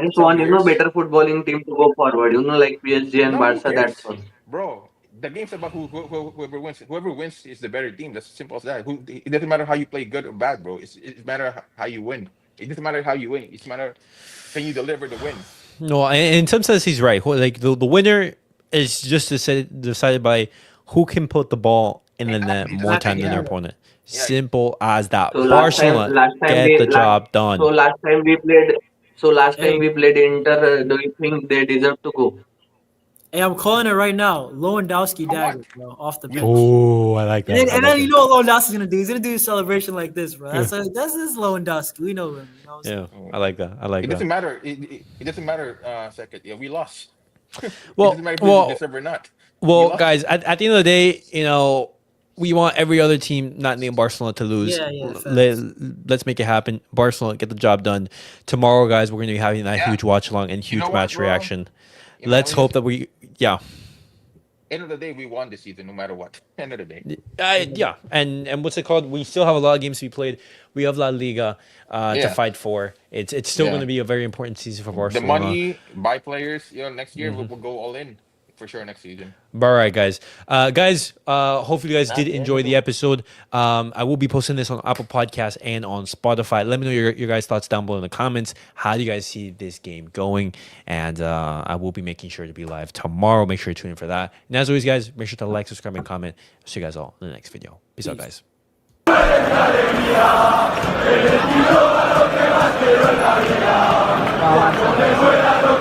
Speaker 5: just
Speaker 2: 12
Speaker 5: want,
Speaker 2: years?
Speaker 5: better footballing team to go forward, like PSG and
Speaker 2: No, who
Speaker 5: Barca,
Speaker 2: cares,
Speaker 5: that's all.
Speaker 2: bro? The game's about whoever wins. Whoever wins is the better team. That's simple as that. It doesn't matter how you play good or bad, bro. It matter how you win. It doesn't matter how you win. It's matter can you deliver the win.
Speaker 1: no, in some sense he's right. Like the winner is just decided by who can put the ball in the net
Speaker 2: Exactly. That's
Speaker 1: more
Speaker 2: the
Speaker 4: exactly,
Speaker 1: time
Speaker 2: thing.
Speaker 1: than their
Speaker 2: Yeah.
Speaker 4: yeah.
Speaker 1: opponent.
Speaker 2: Yeah.
Speaker 1: Simple as that.
Speaker 5: So
Speaker 1: Barcelona get the job done.
Speaker 5: last time
Speaker 4: Hey,
Speaker 5: we played Inter, do you think they deserve to go?
Speaker 4: hey, I'm calling it right now. Lewandowski
Speaker 2: You know
Speaker 4: dagger,
Speaker 2: what?
Speaker 4: bro, off the
Speaker 2: We
Speaker 4: bench.
Speaker 2: lost.
Speaker 1: Oh, I like that. I
Speaker 4: And
Speaker 1: like
Speaker 4: then you
Speaker 1: that.
Speaker 4: know what Lewandowski's gonna do? He's gonna do a celebration like this, bro.
Speaker 1: Yeah,
Speaker 4: That's his Lewandowski. We know him. You know what I'm saying?
Speaker 1: yeah, I like that. I like
Speaker 2: It
Speaker 1: that.
Speaker 2: doesn't matter. It doesn't matter. Second, yeah, we lost. It doesn't
Speaker 1: Well,
Speaker 2: matter if we
Speaker 1: well,
Speaker 2: deserve or not. We
Speaker 1: well,
Speaker 2: lost.
Speaker 1: guys. At the end of the day, we want every other team not named Barcelona to lose.
Speaker 4: Yeah,
Speaker 1: Let,
Speaker 4: facts.
Speaker 1: let's make it happen. Barcelona get the job done tomorrow, guys. We're going to be having that
Speaker 2: Yeah.
Speaker 1: huge watch along and
Speaker 2: You know
Speaker 1: huge
Speaker 2: what,
Speaker 1: match
Speaker 2: bro?
Speaker 1: reaction.
Speaker 2: Let
Speaker 1: Let's
Speaker 2: me
Speaker 1: hope
Speaker 2: just
Speaker 1: that yeah.
Speaker 2: end of the day, we won this season no matter what. End of the day.
Speaker 1: Yeah, and what's it called? We still have a lot of games to be played. We have La Liga to
Speaker 2: Yeah.
Speaker 1: fight for. It's still going
Speaker 2: Yeah.
Speaker 1: to be a very important season for
Speaker 2: The
Speaker 1: Barcelona.
Speaker 2: money, buy players. Next year we'll go all in. for sure next season.
Speaker 1: All right, guys. Hopefully you guys did enjoy the episode. I will be posting this on Apple Podcasts and on Spotify. Let me know your guys' thoughts down below in the comments. How do you guys see this game going? And I will be making sure to be live tomorrow. Make sure to tune in for that. And as always, guys, make sure to like, subscribe, and comment. See you guys all in the next video. Peace out, guys.
Speaker 5: Ah,